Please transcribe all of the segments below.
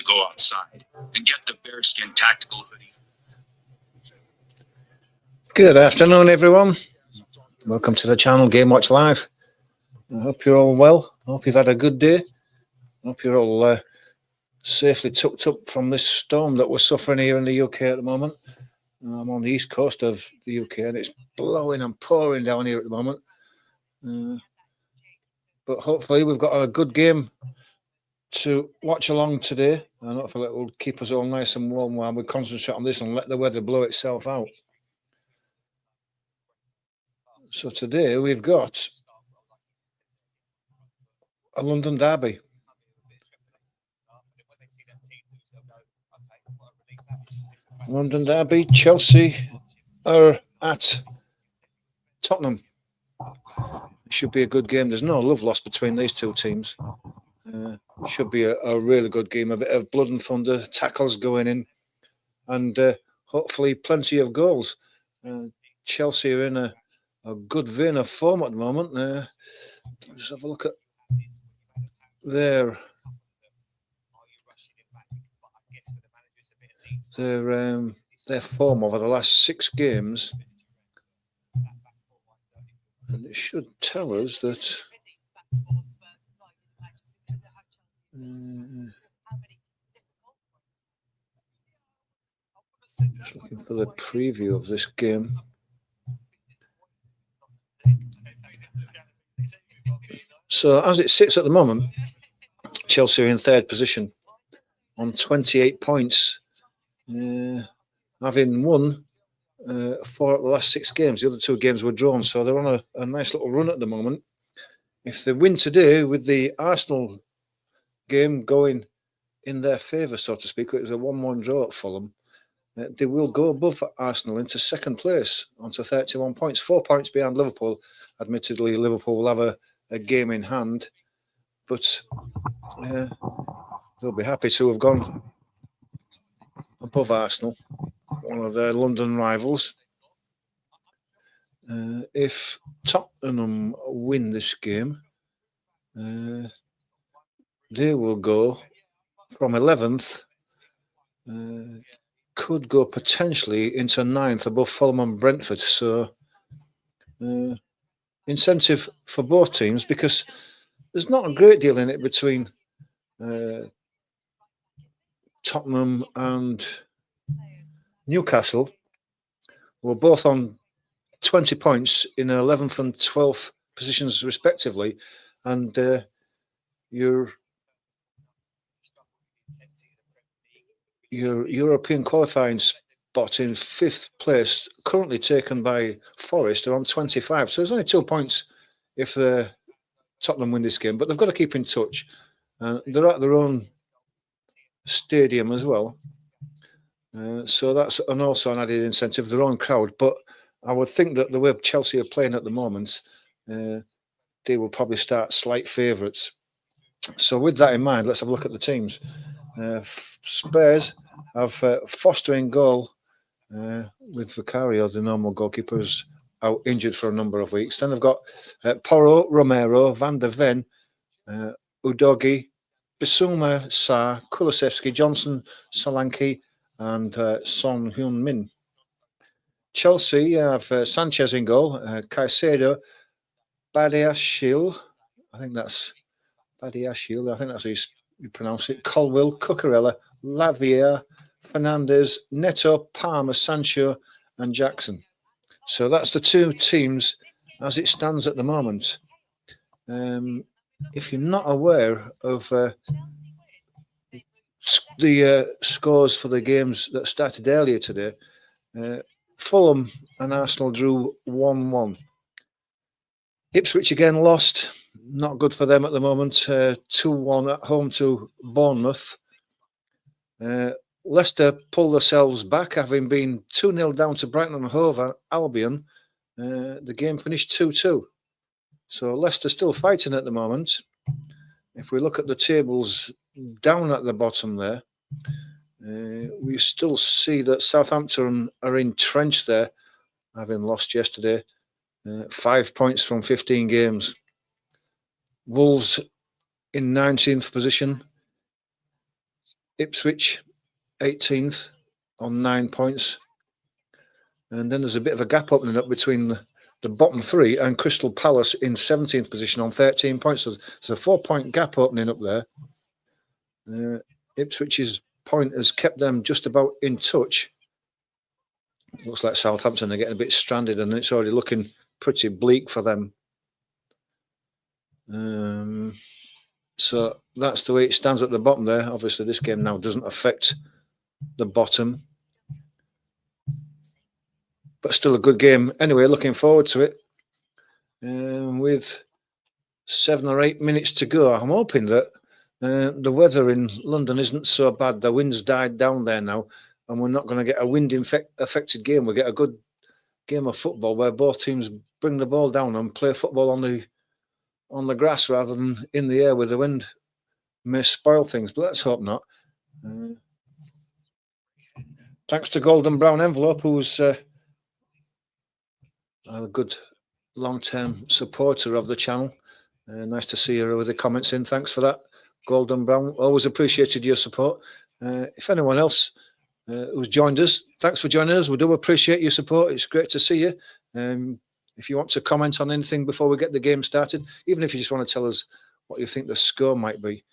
to go outside and get the bearskin tactical hoodie. Good afternoon, everyone. Welcome to the channel Game Watch Live. I hope you're all well. I hope you've had a good day. I hope you're all safely tucked up from this storm that we're suffering here in the UK at the moment. I'm on the east coast of the UK and it's blowing and pouring down here at the moment. But hopefully we've got a good game to watch along today. And hopefully it will keep us all nice and warm while we concentrate on this and let the weather blow itself out. So today we've got a London derby. London derby, Chelsea are at Tottenham. It should be a good game. There's no love lost between these two teams. Should be a really good game. A bit of blood and thunder, tackles going in, and hopefully plenty of goals. Chelsea are in a good vein of form at the moment. Let's have a look at their form over the last 6 games, and it should tell us that just looking for the preview of this game. So as it sits at the moment, Chelsea are in 3rd position on 28 points, having won 4 of the last 6 games. The other 2 games were drawn, so they're on a nice little run at the moment. If they win today, with the Arsenal game going in their favour, so to speak, it was a 1-1 draw at Fulham, they will go above Arsenal into 2nd place onto 31 points, 4 points behind Liverpool. Admittedly, Liverpool will have a game in hand, but they'll be happy to have gone above Arsenal, one of their London rivals. If Tottenham win this game, they will go from 11th, could go potentially into 9th above Fulham and Brentford. So incentive for both teams, because there's not a great deal in it between Tottenham and Newcastle. We're both on 20 points in 11th and 12th positions respectively, and your European qualifying spot in 5th place, currently taken by Forest, are on 25. So there's only 2 points if Tottenham win this game, but they've got to keep in touch. They're at their own stadium as well, so that's also an added incentive, their own crowd. But I would think that the way Chelsea are playing at the moment, they will probably start slight favourites. So with that in mind, let's have a look at the teams. Spurs have Foster in goal, with Vicario, the normal goalkeepers, out injured for a number of weeks. Then they've got Porro, Romero, Van der Ven, Udogi, Bissouma, Sarr, Kulusevski, Johnson, Solanke, and Son Heung-min. Chelsea have Sanchez in goal, Caicedo, Badiashile, I think that's how you pronounce it, Colwill, Cucurella, Lavia, Fernandes, Neto, Palmer, Sancho, and Jackson. So that's the 2 teams as it stands at the moment. If you're not aware of the scores for the games that started earlier today, Fulham and Arsenal drew 1-1. Ipswich again lost. Not good for them at the moment. 2-1 at home to Bournemouth. Leicester pulled themselves back, having been 2-0 down to Brighton and Hove Albion. The game finished 2-2. So Leicester still fighting at the moment. If we look at the tables down at the bottom there, we still see that Southampton are entrenched there, having lost yesterday. 5 points from 15 games. Wolves in 19th position. Ipswich 18th on 9 points. And then there's a bit of a gap opening up between the bottom three and Crystal Palace in 17th position on 13 points. So there's a 4-point gap opening up there. Ipswich's point has kept them just about in touch. Looks like Southampton are getting a bit stranded, and it's already looking pretty bleak for them. So that's the way it stands at the bottom there. Obviously, this game now doesn't affect the bottom, but still a good game. Anyway, looking forward to it. With 7 or 8 minutes to go, I'm hoping that the weather in London isn't so bad. The wind's died down there now, and we're not going to get a wind-affected game. We'll get a good game of football where both teams bring the ball down and play football on the grass rather than in the air, with the wind may spoil things, but let's hope not. Thanks to Golden Brown Envelope, who's a good long-term supporter of the channel. Nice to see her with the comments in. Thanks for that, Golden Brown. Always appreciated your support. If anyone else who's joined us, thanks for joining us. We do appreciate your support. It's great to see you. If you want to comment on anything before we get the game started, even if you just want to tell us what you think the score might be,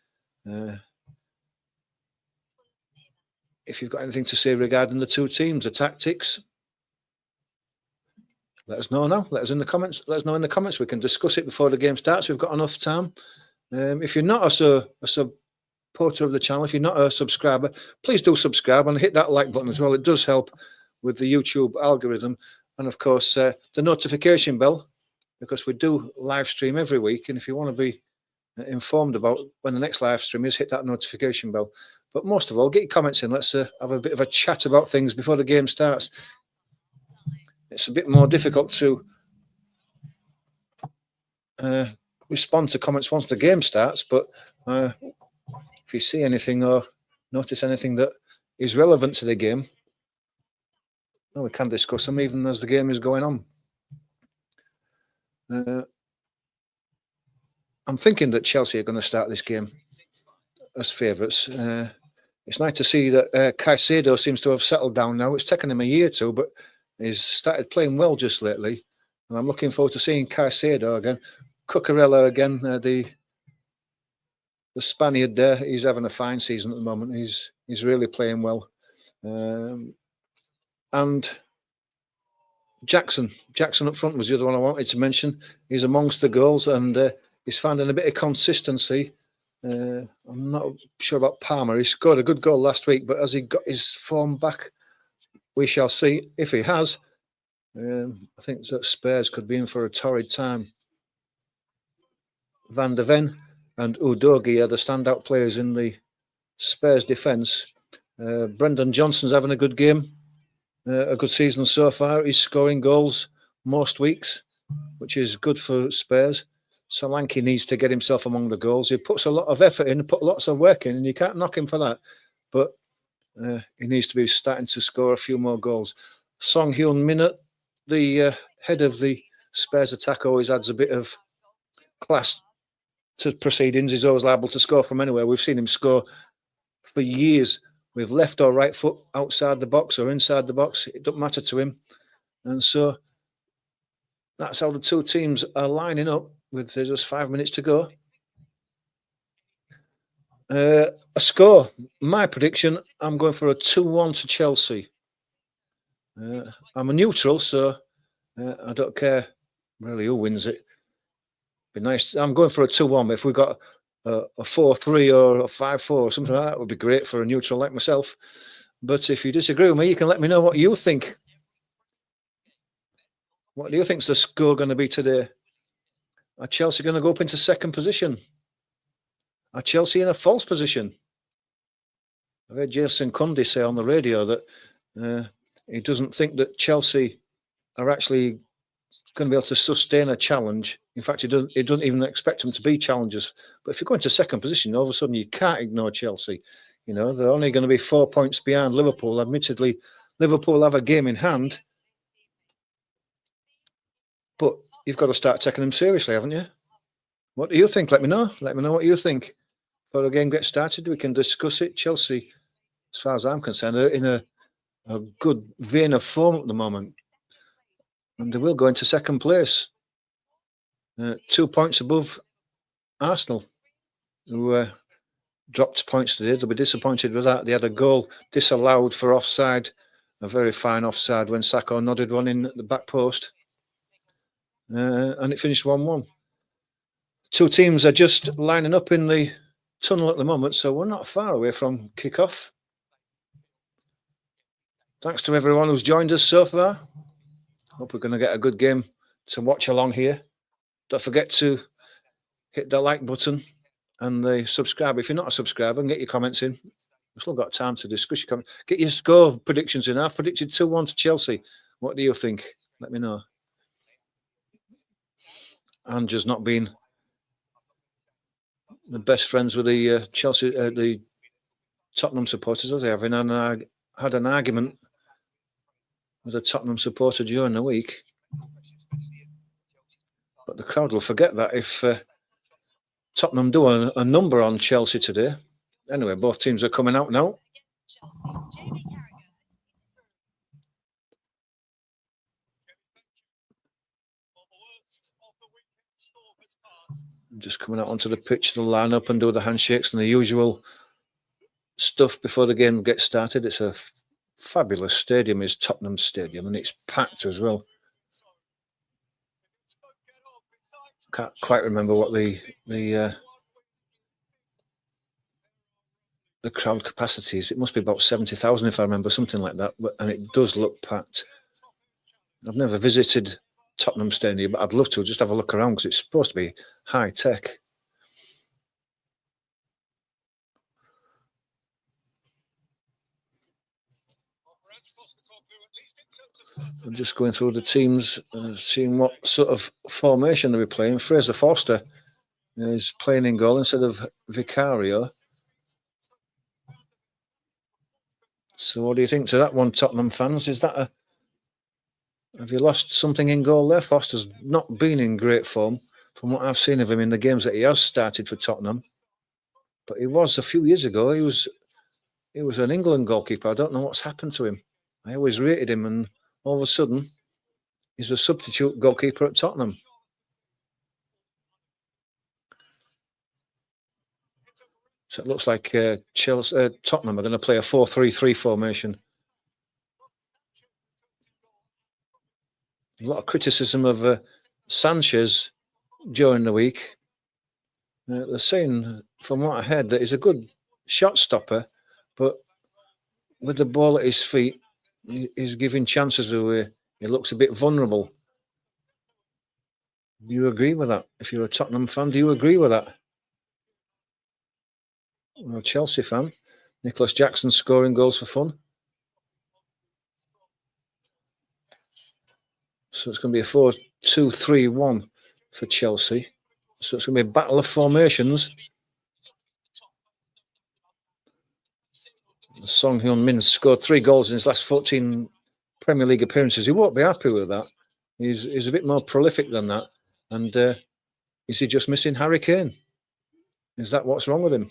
if you've got anything to say regarding the two teams, the tactics, let us know now. Let us in the comments. Let us know in the comments. We can discuss it before the game starts. We've got enough time. If you're not a supporter of the channel, if you're not a subscriber, please do subscribe and hit that like button as well. It does help with the YouTube algorithm. And of course, the notification bell, because we do live stream every week. And if you want to be informed about when the next live stream is, hit that notification bell. But most of all, get your comments in. Let's have a bit of a chat about things before the game starts. It's a bit more difficult to respond to comments once the game starts. But if you see anything or notice anything that is relevant to the game, well, we can discuss them even as the game is going on. I'm thinking that Chelsea are going to start this game as favourites. It's nice to see that Caicedo seems to have settled down now. It's taken him a year or two, but he's started playing well just lately. And I'm looking forward to seeing Caicedo again. Cucurella again, the Spaniard there. He's having a fine season at the moment. He's really playing well. And Jackson up front was the other one I wanted to mention. He's amongst the goals, and he's finding a bit of consistency. I'm not sure about Palmer. He scored a good goal last week, but has he got his form back? We shall see. If he has, I think that Spurs could be in for a torrid time. Van der Ven and Udogie are the standout players in the Spurs defence. Brendan Johnson's having a good game. A good season so far. He's scoring goals most weeks, which is good for Spurs. Solanke needs to get himself among the goals. He puts a lot of effort in, put lots of work in, and you can't knock him for that. But he needs to be starting to score a few more goals. Song Hyun Min, the head of the Spurs attack, always adds a bit of class to proceedings. He's always liable to score from anywhere. We've seen him score for years with left or right foot outside the box or inside the box. It doesn't matter to him. And so that's how the two teams are lining up with just 5 minutes to go. A score. My prediction, I'm going for a 2-1 to Chelsea. I'm a neutral, so I don't care really who wins it. Be nice. I'm going for a 2-1. If we got a 4-3 or a 5-4 or something like that, would be great for a neutral like myself. But if you disagree with me, you can let me know what you think. What do you think's the score going to be today? Are Chelsea going to go up into second position? Are Chelsea in a false position? I heard Jason Cundy say on the radio that he doesn't think that Chelsea are actually going to be able to sustain a challenge. In fact, he doesn't even expect them to be challengers. But if you go into second position, all of a sudden you can't ignore Chelsea. You know, they're only going to be 4 points behind Liverpool. Admittedly, Liverpool have a game in hand. But you've got to start taking them seriously, haven't you? What do you think? Let me know. Let me know what you think. before the game gets started, we can discuss it. Chelsea, as far as I'm concerned, are in a good vein of form at the moment. And they will go into second place, 2 points above Arsenal, who dropped points today. They'll be disappointed with that. They had a goal disallowed for offside, a very fine offside when Sacco nodded one in at the back post. And it finished 1-1. Two teams are just lining up in the tunnel at the moment, so we're not far away from kick-off. Thanks to everyone who's joined us so far. Hope we're going to get a good game to watch along here. Don't forget to hit the like button and the subscribe. If you're not a subscriber, and get your comments in. We've still got time to discuss your comments. Get your score predictions in. I've predicted 2-1 to Chelsea. What do you think? Let me know. Andrew's not been the best friends with the Chelsea, the Tottenham supporters, as they have. And I had an argument with a Tottenham supporter during the week. But the crowd will forget that if Tottenham do a number on Chelsea today. Anyway, both teams are coming out now. Just coming out onto the pitch to line up and do the handshakes and the usual stuff before the game gets started. It's a fabulous stadium, is Tottenham Stadium, and it's packed as well. Can't quite remember what the crowd capacity is. It must be about 70,000 if I remember, something like that. And it does look packed. I've never visited Tottenham Stadium, but I'd love to just have a look around because it's supposed to be high tech. I'm just going through the teams, seeing what sort of formation they'll be playing. Fraser Forster is playing in goal instead of Vicario. So what do you think to that one, Tottenham fans? Is that have you lost something in goal there? Foster's not been in great form from what I've seen of him in the games that he has started for Tottenham. But he was a few years ago. He was an England goalkeeper. I don't know what's happened to him. I always rated him, and all of a sudden, he's a substitute goalkeeper at Tottenham. So it looks like Tottenham are going to play a 4-3-3 formation. A lot of criticism of Sanchez during the week. They're saying, from what I heard, that he's a good shot stopper, but with the ball at his feet, he's giving chances away. He looks a bit vulnerable. Do you agree with that? If you're a Tottenham fan, do you agree with that? Well, Chelsea fan, Nicholas Jackson scoring goals for fun. So it's going to be a 4-2-3-1 for Chelsea. So it's going to be a battle of formations. Son Heung-min scored 3 goals in his last 14 Premier League appearances. He won't be happy with that. He's a bit more prolific than that. And is he just missing Harry Kane? Is that what's wrong with him?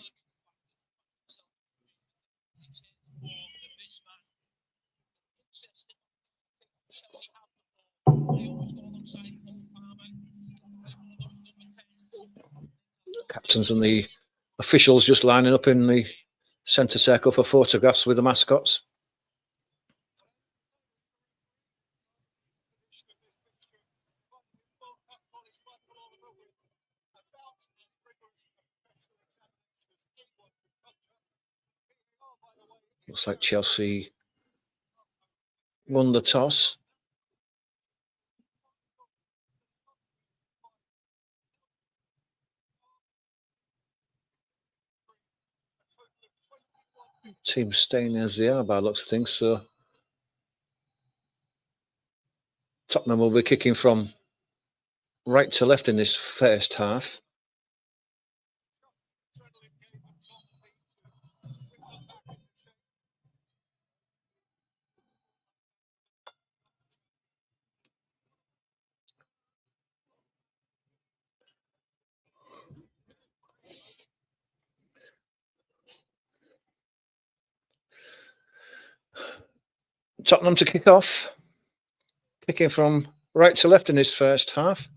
Captains and the officials just lining up in the centre circle for photographs with the mascots. Looks like Chelsea won the toss. Team staying as they are by looks of things. So Tottenham will be kicking from right to left in this first half. Tottenham to kick off. Kicking from right to left in this first half.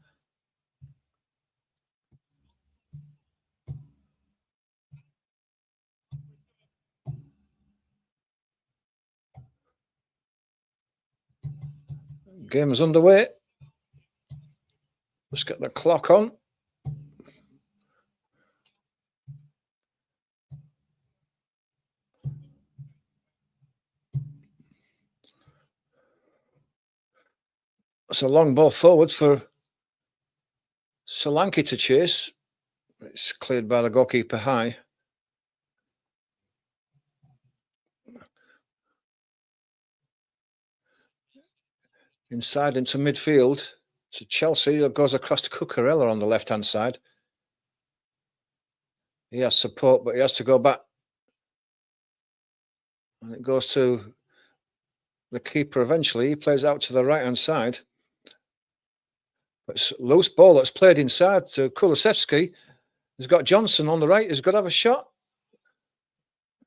Game is underway. Let's get the clock on. It's a long ball forward for Solanke to chase. It's cleared by the goalkeeper high. Inside into midfield to Chelsea. That goes across to Cucurella on the left-hand side. He has support, but he has to go back. And it goes to the keeper eventually. He plays out to the right-hand side. But it's a loose ball that's played inside to Kulusevski. He's got Johnson on the right. He's got to have a shot.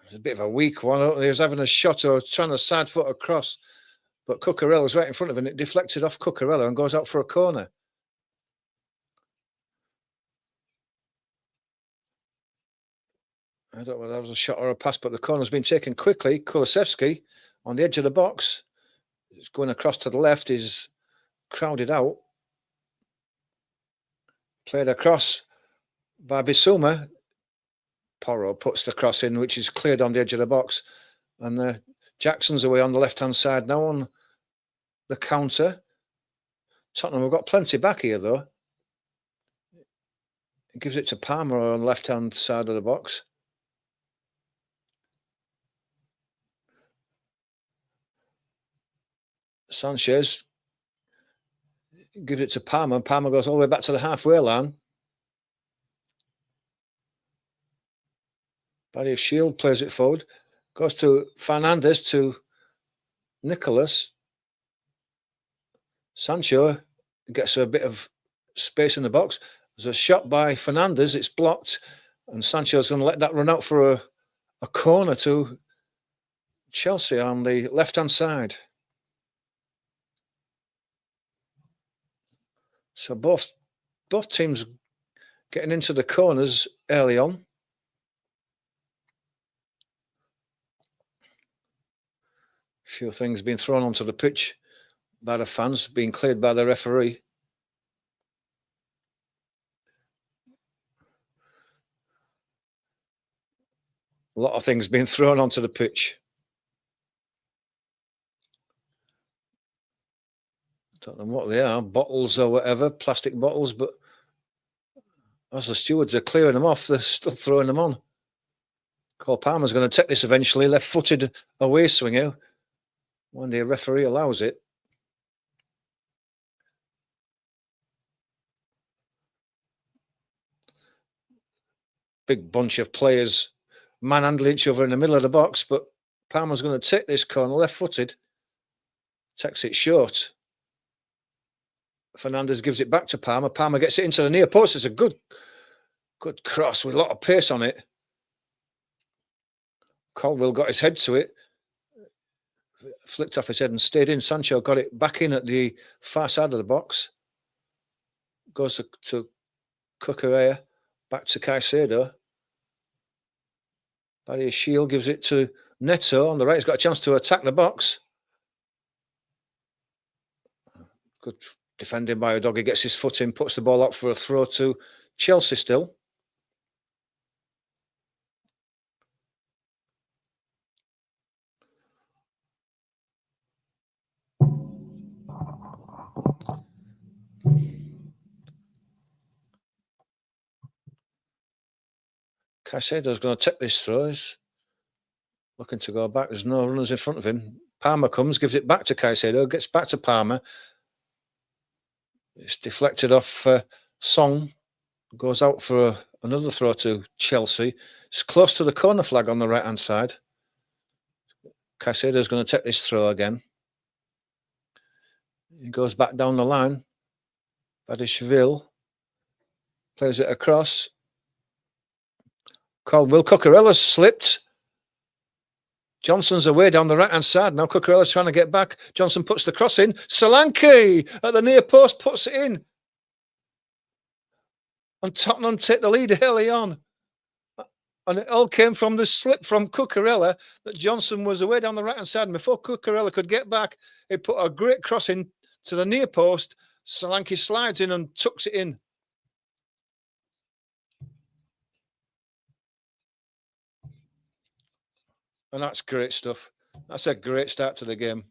It's a bit of a weak one. He was having a shot or trying to side foot across. But Cucurella's right in front of him. It deflected off Cucurella and goes out for a corner. I don't know whether that was a shot or a pass, but the corner's been taken quickly. Kulusevski on the edge of the box. It's going across to the left. Is crowded out. Played across by Bissouma. Porro puts the cross in, which is cleared on the edge of the box. And Jackson's away on the left-hand side now on the counter. Tottenham have got plenty back here, though. It gives it to Palmer on the left-hand side of the box. Sanchez gives it to Palmer. Palmer goes all the way back to the halfway line. Body of Shield plays it forward. Goes to Fernandez to Nicholas. Sancho gets a bit of space in the box. There's a shot by Fernandez. It's blocked. And Sancho's going to let that run out for a corner to Chelsea on the left-hand side. So both teams getting into the corners early on. A few things being thrown onto the pitch by the fans, being cleared by the referee. A lot of things being thrown onto the pitch. Don't know what they are, bottles or whatever, plastic bottles, but as the stewards are clearing them off, they're still throwing them on. Cole Palmer's going to take this eventually, left-footed away swinger, when the referee allows it. Big bunch of players manhandle each other in the middle of the box, but Palmer's going to take this corner, left-footed, takes it short. Fernandez gives it back to Palmer. Palmer gets it into the near post. It's a good cross with a lot of pace on it. Caldwell got his head to it. Flicked off his head and stayed in. Sancho got it back in at the far side of the box. Goes to Cucurella. Back to Caicedo. Barry Shield gives it to Neto on the right. He's got a chance to attack the box. Good defending by Udogie. Gets his foot in, puts the ball up for a throw to Chelsea still. Caicedo's going to take this throw. He's looking to go back. There's no runners in front of him. Palmer comes, gives it back to Caicedo, gets back to Palmer. It's deflected off Song. Goes out for another throw to Chelsea. It's close to the corner flag on the right-hand side. Caicedo's going to take this throw again. He goes back down the line. Badishvili plays it across. Caldwell. Cucurella's slipped. Johnson's away down the right-hand side. Now Cucurella's trying to get back. Johnson puts the cross in. Solanke at the near post puts it in. And Tottenham take the lead early on. And it all came from the slip from Cucurella that Johnson was away down the right-hand side. And before Cucurella could get back, he put a great cross in to the near post. Solanke slides in and tucks it in. And that's great stuff. That's a great start to the game.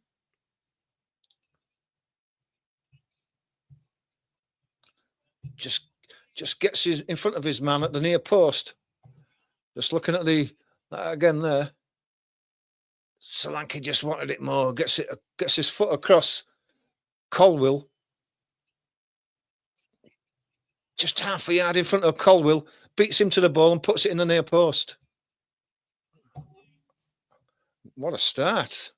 Just gets in front of his man at the near post. Just looking at again there. Solanke just wanted it more. Gets his foot across. Colwill. Just half a yard in front of Colwill. Beats him to the ball and puts it in the near post. What a start.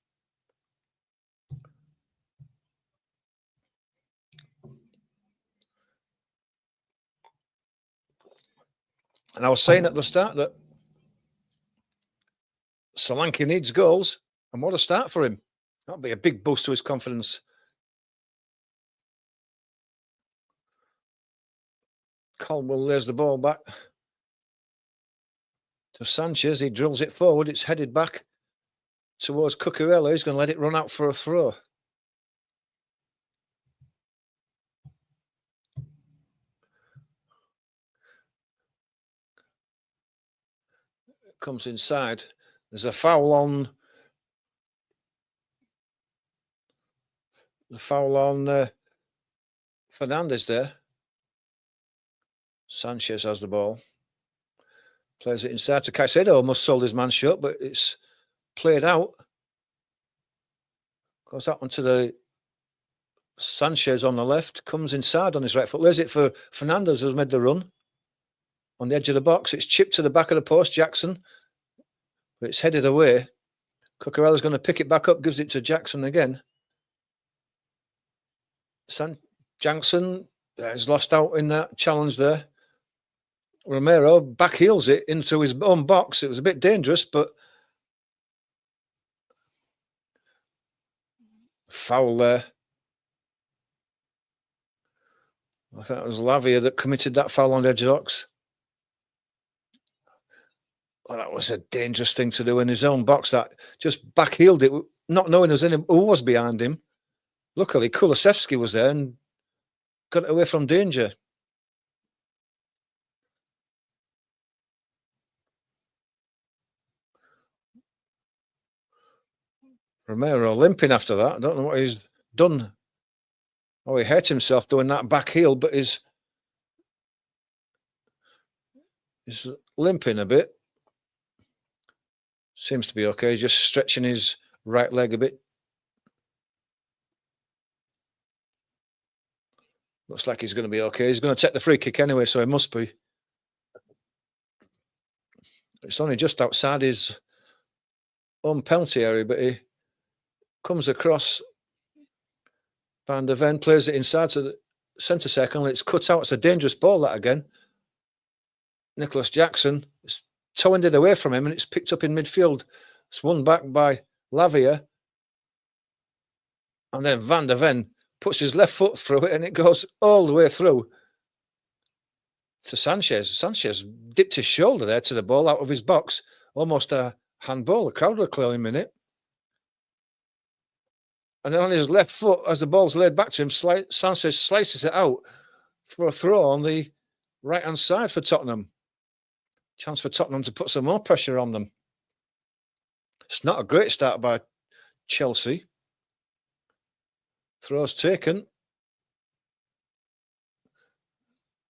And I was saying at the start that Solanke needs goals, and what a start for him. That'll be a big boost to his confidence. Colwell lays the ball back to Sanchez. He drills it forward. It's headed back towards Cucurella. He's going to let it run out for a throw. Comes inside. There's a foul on Fernandez there. Sanchez has the ball. Plays it inside to Caicedo. Almost sold his man shut, but it's played out. Goes that one to the Sanchez on the left. Comes inside on his right foot. Lays it for Fernandez, who's made the run. On the edge of the box. It's chipped to the back of the post, Jackson. But it's headed away. Cucurella's going to pick it back up. Gives it to Jackson again. Jackson has lost out in that challenge there. Romero backheels it into his own box. It was a bit dangerous, but foul there. I think it was Lavia that committed that foul on the edge of the box. Well, that was a dangerous thing to do in his own box. That just backheeled it, not knowing who was behind him. Luckily, Kulusevski was there and got it away from danger. Romero limping after that. I don't know what he's done. Oh, he hurt himself doing that back heel, but he's limping a bit. Seems to be okay. He's just stretching his right leg a bit. Looks like he's going to be okay. He's going to take the free kick anyway, so he must be. It's only just outside his own penalty area, but he comes across. Van der Ven plays it inside to the centre circle. It's cut out. It's a dangerous ball, that again. Nicholas Jackson is towing it away from him, and it's picked up in midfield. It's won back by Lavia. And then Van der Ven puts his left foot through it, and it goes all the way through to Sanchez. Sanchez dipped his shoulder there to the ball out of his box. Almost a handball. The crowd were claiming it. And then on his left foot, as the ball's laid back to him, Sanchez slices it out for a throw on the right-hand side for Tottenham. Chance for Tottenham to put some more pressure on them. It's not a great start by Chelsea. Throw's taken.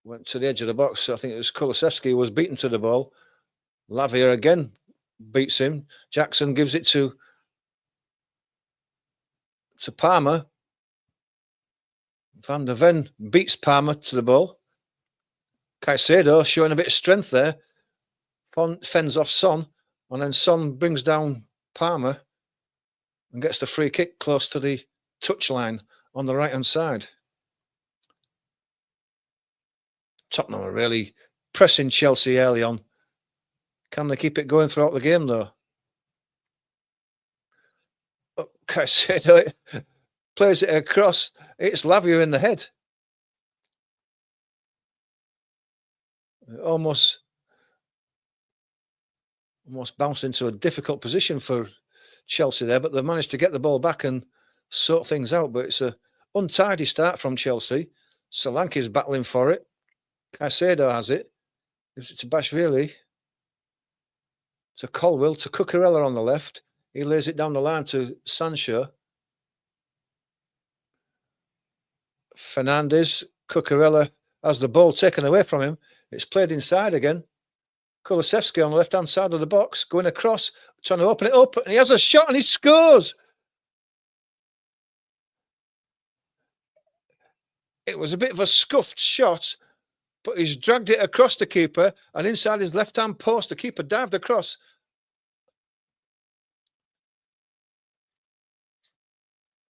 Went to the edge of the box. I think it was Kulusevski who was beaten to the ball. Lavia again beats him. Jackson gives it to Palmer. Van der Ven beats Palmer to the ball. Caicedo showing a bit of strength there. Fends off Son. And then Son brings down Palmer and gets the free kick close to the touchline on the right-hand side. Tottenham are really pressing Chelsea early on. Can they keep it going throughout the game, though? Caicedo plays it across. It's Lavia in the head. Almost bounced into a difficult position for Chelsea there, but they've managed to get the ball back and sort things out. But it's a untidy start from Chelsea. Solanke's battling for it. Caicedo has it. Gives it to Bashvili. To Colwill, to Cucurella on the left. He lays it down the line to Sancho. Fernandes, Cucurella has the ball taken away from him. It's played inside again. Kulusevski on the left-hand side of the box, going across, trying to open it up, and he has a shot and he scores. It was a bit of a scuffed shot, but he's dragged it across the keeper and inside his left-hand post. The keeper dived across.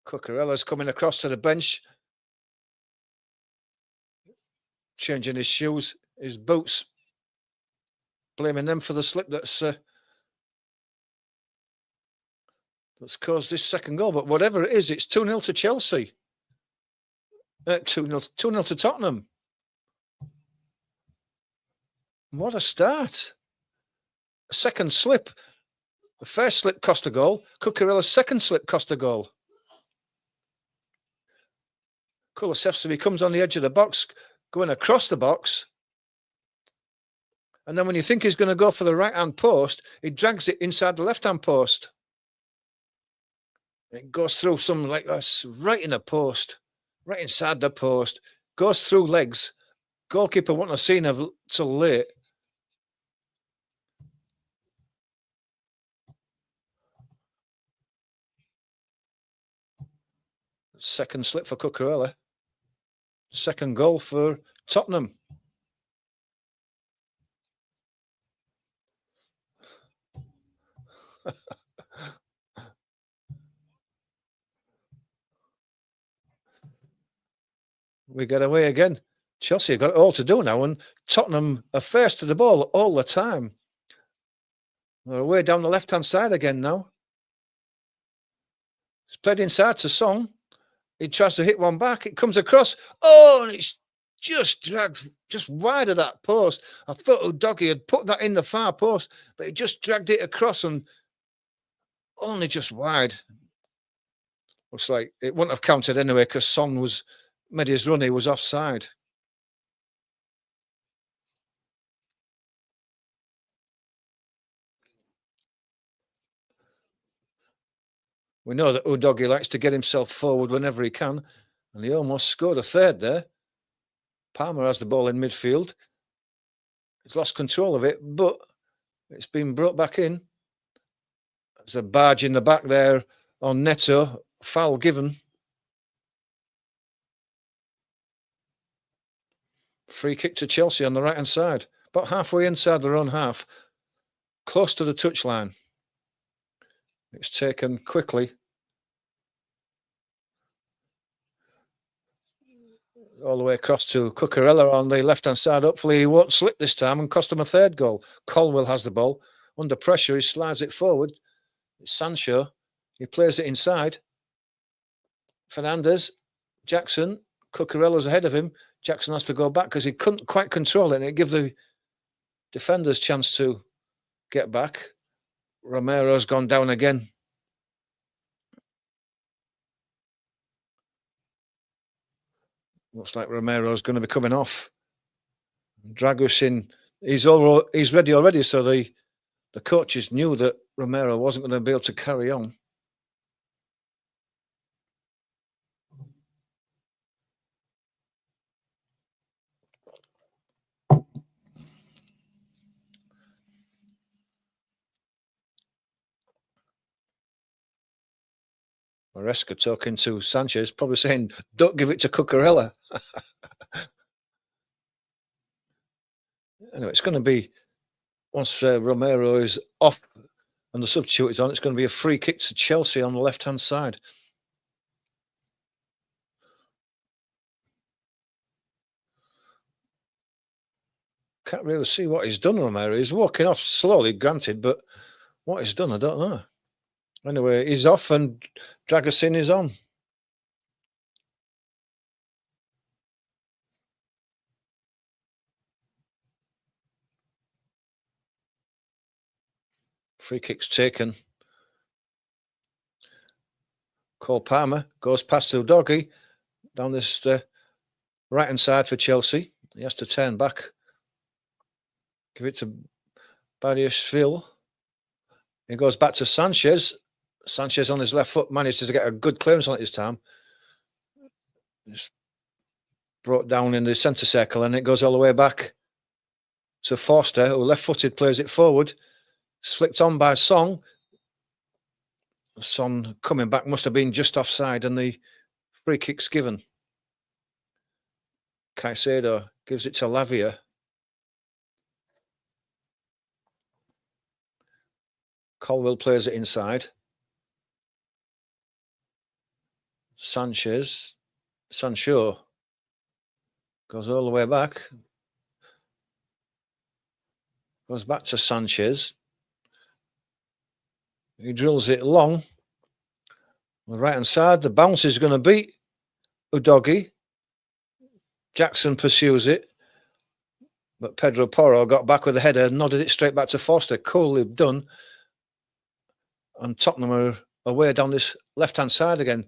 Cucurella's coming across to the bench, changing his shoes, his boots, blaming them for the slip that's caused this second goal. But whatever it is, it's 2-0 to Chelsea. 2-0 to Tottenham. What a start. A second slip. The first slip cost a goal. Cucurella's second slip cost a goal. Kulusevski comes on the edge of the box, going across the box. And then when you think he's going to go for the right-hand post, he drags it inside the left-hand post. It goes through something like this, right in the post, right inside the post, goes through legs. Goalkeeper wouldn't have seen it till late. Second slip for Cucurella. Second goal for Tottenham. We get away again. Chelsea have got it all to do now, and Tottenham are first to the ball all the time. They're away down the left-hand side again now. It's played inside to Song. He tries to hit one back. It comes across. Oh, and it's just dragged just wide of that post. I thought Udogie had put that in the far post, but he just dragged it across and only just wide. Looks like it wouldn't have counted anyway because Son made his run. He was offside. We know that Udogie likes to get himself forward whenever he can, and he almost scored a third there. Palmer has the ball in midfield. He's lost control of it, but it's been brought back in. There's a barge in the back there on Neto. Foul given. Free kick to Chelsea on the right-hand side. About halfway inside their own half. Close to the touchline. It's taken quickly. All the way across to Cucurella on the left-hand side. Hopefully he won't slip this time and cost him a third goal. Colwill has the ball. Under pressure, he slides it forward. It's Sancho. He plays it inside. Fernandes, Jackson. Cucurella's ahead of him. Jackson has to go back because he couldn't quite control it. And it gave the defenders a chance to get back. Romero's gone down again. Looks like Romero's going to be coming off. Dragusin, he's ready already. So the coaches knew that Romero wasn't going to be able to carry on. Maresca talking to Sanchez, probably saying, don't give it to Cucurella. Anyway, it's going to be, once Romero is off and the substitute is on, it's going to be a free kick to Chelsea on the left-hand side. Can't really see what he's done, Romero. He's walking off slowly, granted, but what he's done, I don't know. Anyway, he's off and Dragusin is on. Free kick's taken. Cole Palmer goes past Udogie down this right-hand side for Chelsea. He has to turn back. Give it to Badiashvili. He goes back to Sanchez. Sanchez on his left foot manages to get a good clearance on it this time. It's brought down in the centre circle and it goes all the way back to Forster, who left-footed plays it forward. It's flicked on by Song. Son coming back must have been just offside and the free kick's given. Caicedo gives it to Lavia. Colwell plays it inside. Sancho goes all the way back. Goes back to Sanchez. He drills it long. On the right-hand side, the bounce is going to beat Udogie. Jackson pursues it. But Pedro Porro got back with the header and nodded it straight back to Forster. Coolly done. And Tottenham are away down this left-hand side again.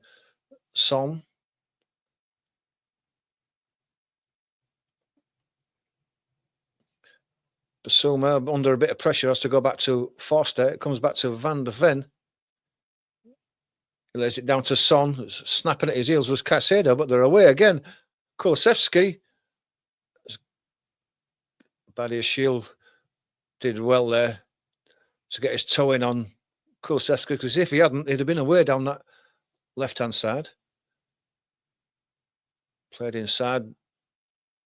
Son. Basuma, under a bit of pressure, has to go back to Forster. It comes back to Van de Ven. He lays it down to Son. Snapping at his heels was Caicedo, but they're away again. Kulusevski. Badiashvili did well there to get his toe in on Kulusevski, because if he hadn't, he'd have been away down that left-hand side. Played inside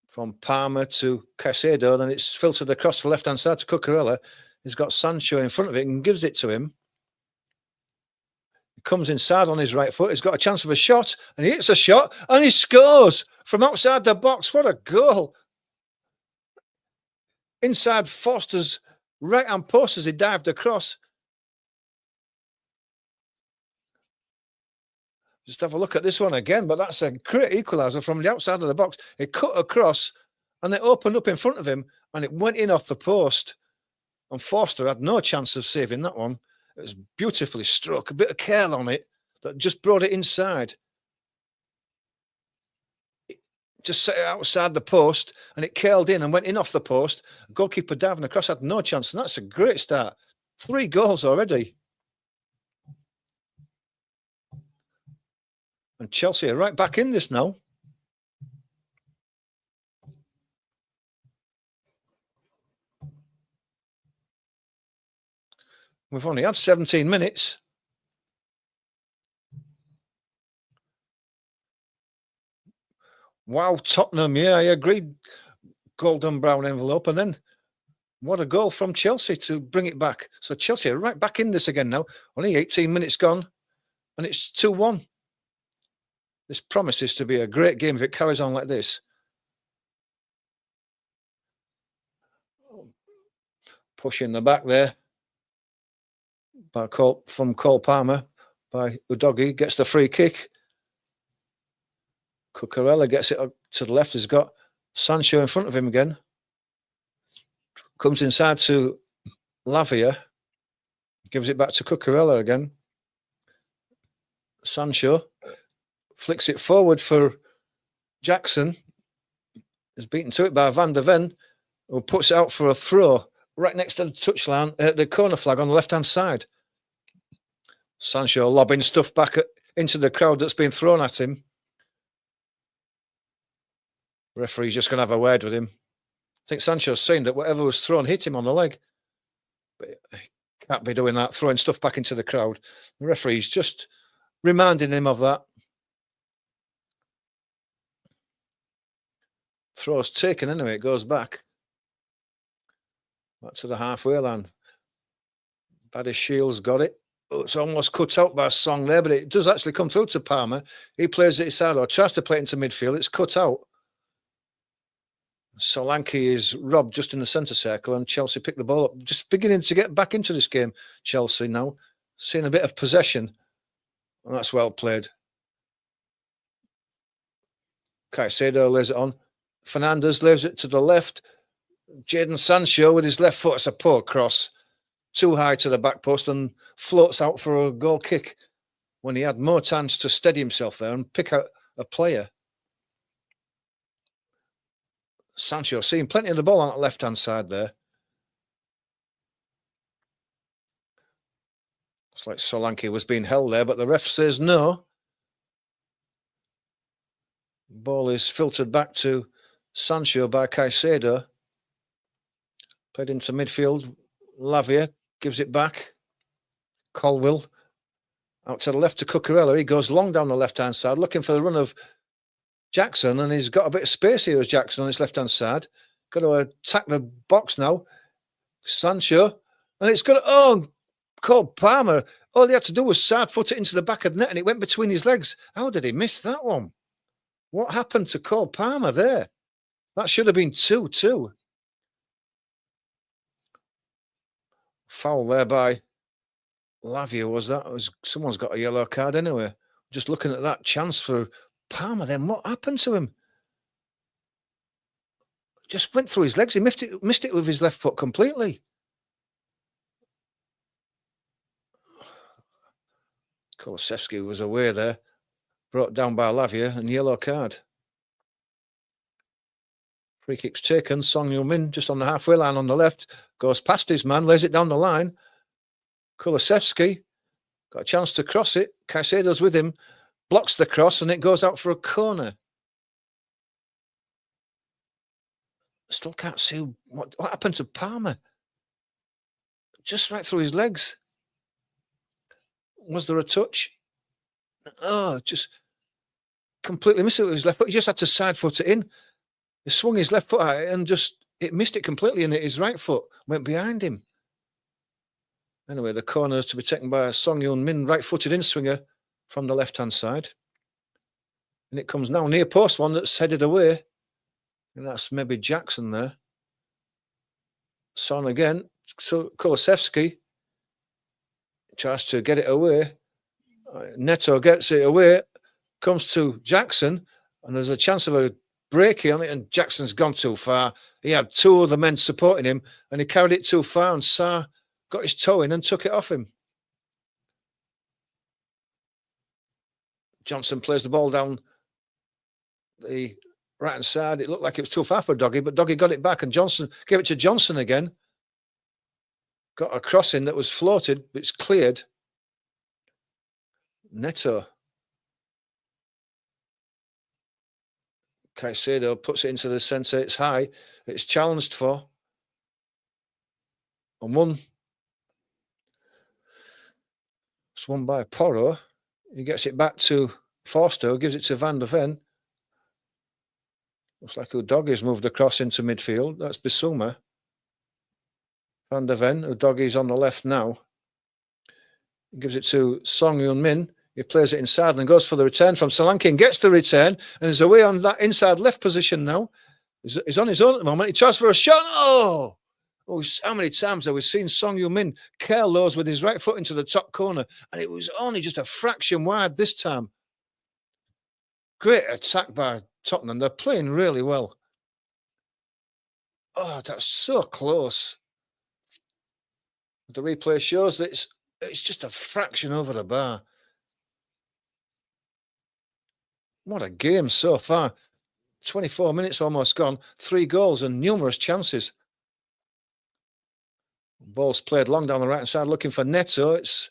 from Palmer to Caicedo, then it's filtered across the left-hand side to Cucurella. He's got Sancho in front of it and gives it to him. He comes inside on his right foot. He's got a chance of a shot, and he hits a shot, and he scores from outside the box. What a goal! Inside Forster's right-hand post as he dived across. Just have a look at this one again, but that's a great equaliser from the outside of the box. It cut across and it opened up in front of him and it went in off the post. And Forster had no chance of saving that one. It was beautifully struck, a bit of curl on it that just brought it inside. It just set it outside the post and it curled in and went in off the post. Goalkeeper diving across had no chance, and that's a great start. 3 goals already. And Chelsea are right back in this now. We've only had 17 minutes. Wow, Tottenham, yeah, I agree. Golden brown envelope. And then what a goal from Chelsea to bring it back. So Chelsea are right back in this again now. Only 18 minutes gone. And it's 2-1. This promises to be a great game if it carries on like this. Push in the back there from Cole Palmer by Udogie. Gets the free kick. Cucurella gets it to the left. He's got Sancho in front of him again. Comes inside to Lavia. Gives it back to Cucurella again. Sancho flicks it forward for Jackson. Is beaten to it by Van de Ven, who puts it out for a throw right next to the touchline, the corner flag on the left-hand side. Sancho lobbing stuff back into the crowd that's been thrown at him. Referee's just going to have a word with him. I think Sancho's saying that whatever was thrown hit him on the leg. But he can't be doing that, throwing stuff back into the crowd. The referee's just reminding him of that. Throw's taken anyway, it goes back to the halfway line. Badiashvili's got it. Oh, it's almost cut out by Song there, but it does actually come through to Palmer. He plays it inside or tries to play it into midfield. It's cut out. Solanke is robbed just in the centre circle and Chelsea pick the ball up. Just beginning to get back into this game, Chelsea now. seeing a bit of possession. And that's well played. Caicedo lays it on. Fernandes leaves it to the left. Jadon Sancho with his left foot. It's a poor cross. Too high to the back post and floats out for a goal kick when he had more chance to steady himself there and pick out a player. Sancho seeing plenty of the ball on that left-hand side there. It's like Solanke was being held there, but the ref says no. Ball is filtered back to Sancho by Caicedo. Played into midfield. Lavia gives it back. Colwill out to the left to Cucurella. He goes long down the left-hand side, looking for the run of Jackson, and he's got a bit of space here as Jackson on his left-hand side. Got to attack the box now. Sancho. And it's got to... Oh, Cole Palmer. All he had to do was side foot it into the back of the net, and it went between his legs. How did he miss that one? What happened to Cole Palmer there? That should have been 2-2. Foul there by Lavia, was that? Someone's got a yellow card anyway. Just looking at that chance for Palmer, then what happened to him? Just went through his legs. He missed it with his left foot completely. Kulusevski was away there. Brought down by Lavia and yellow card. Free kick's taken. Song Heung-min just on the halfway line on the left. Goes past his man, lays it down the line. Kulusevski got a chance to cross it. Caicedo's with him. Blocks the cross and it goes out for a corner. Still can't see what happened to Palmer. Just right through his legs. Was there a touch? Oh, just completely missed it with his left foot. He just had to side foot it in. He swung his left foot at it and it missed it completely, and his right foot went behind him. Anyway, the corner to be taken by Song Heung-min, right-footed in-swinger from the left-hand side. And it comes now near post one that's headed away. And that's maybe Jackson there. Son again. So Kulusevski tries to get it away. Neto gets it away. Comes to Jackson. And there's a chance of a breaking on it. And Jackson's gone too far. He had two other men supporting him. And he carried it too far. And Sarr got his toe in and took it off him. Johnson plays the ball down the right-hand side. It looked like it was too far for Doggy, but Doggy got it back, and Johnson gave it to Johnson again. Got a crossing that was floated, but it's cleared. Neto. Caicedo puts it into the centre. It's high. It's challenged for. And one. It's won by Porro. He gets it back to Forster, gives it to Van der Ven. Looks like Udoggy's moved across into midfield. That's Bissouma. Van der Ven, Udoggy's on the left now. He gives it to Song Heung-min. He plays it inside and goes for the return from Solanke and gets the return and is away on that inside left position now. He's on his own at the moment. He tries for a shot. Oh, how many times have we seen Song Heung-min curl those with his right foot into the top corner, and it was only just a fraction wide this time. Great attack by Tottenham. They're playing really well. Oh, that's so close. The replay shows that it's just a fraction over the bar. What a game so far. 24 minutes almost gone. 3 goals and numerous chances. Ball's played long down the right-hand side, looking for Neto. It's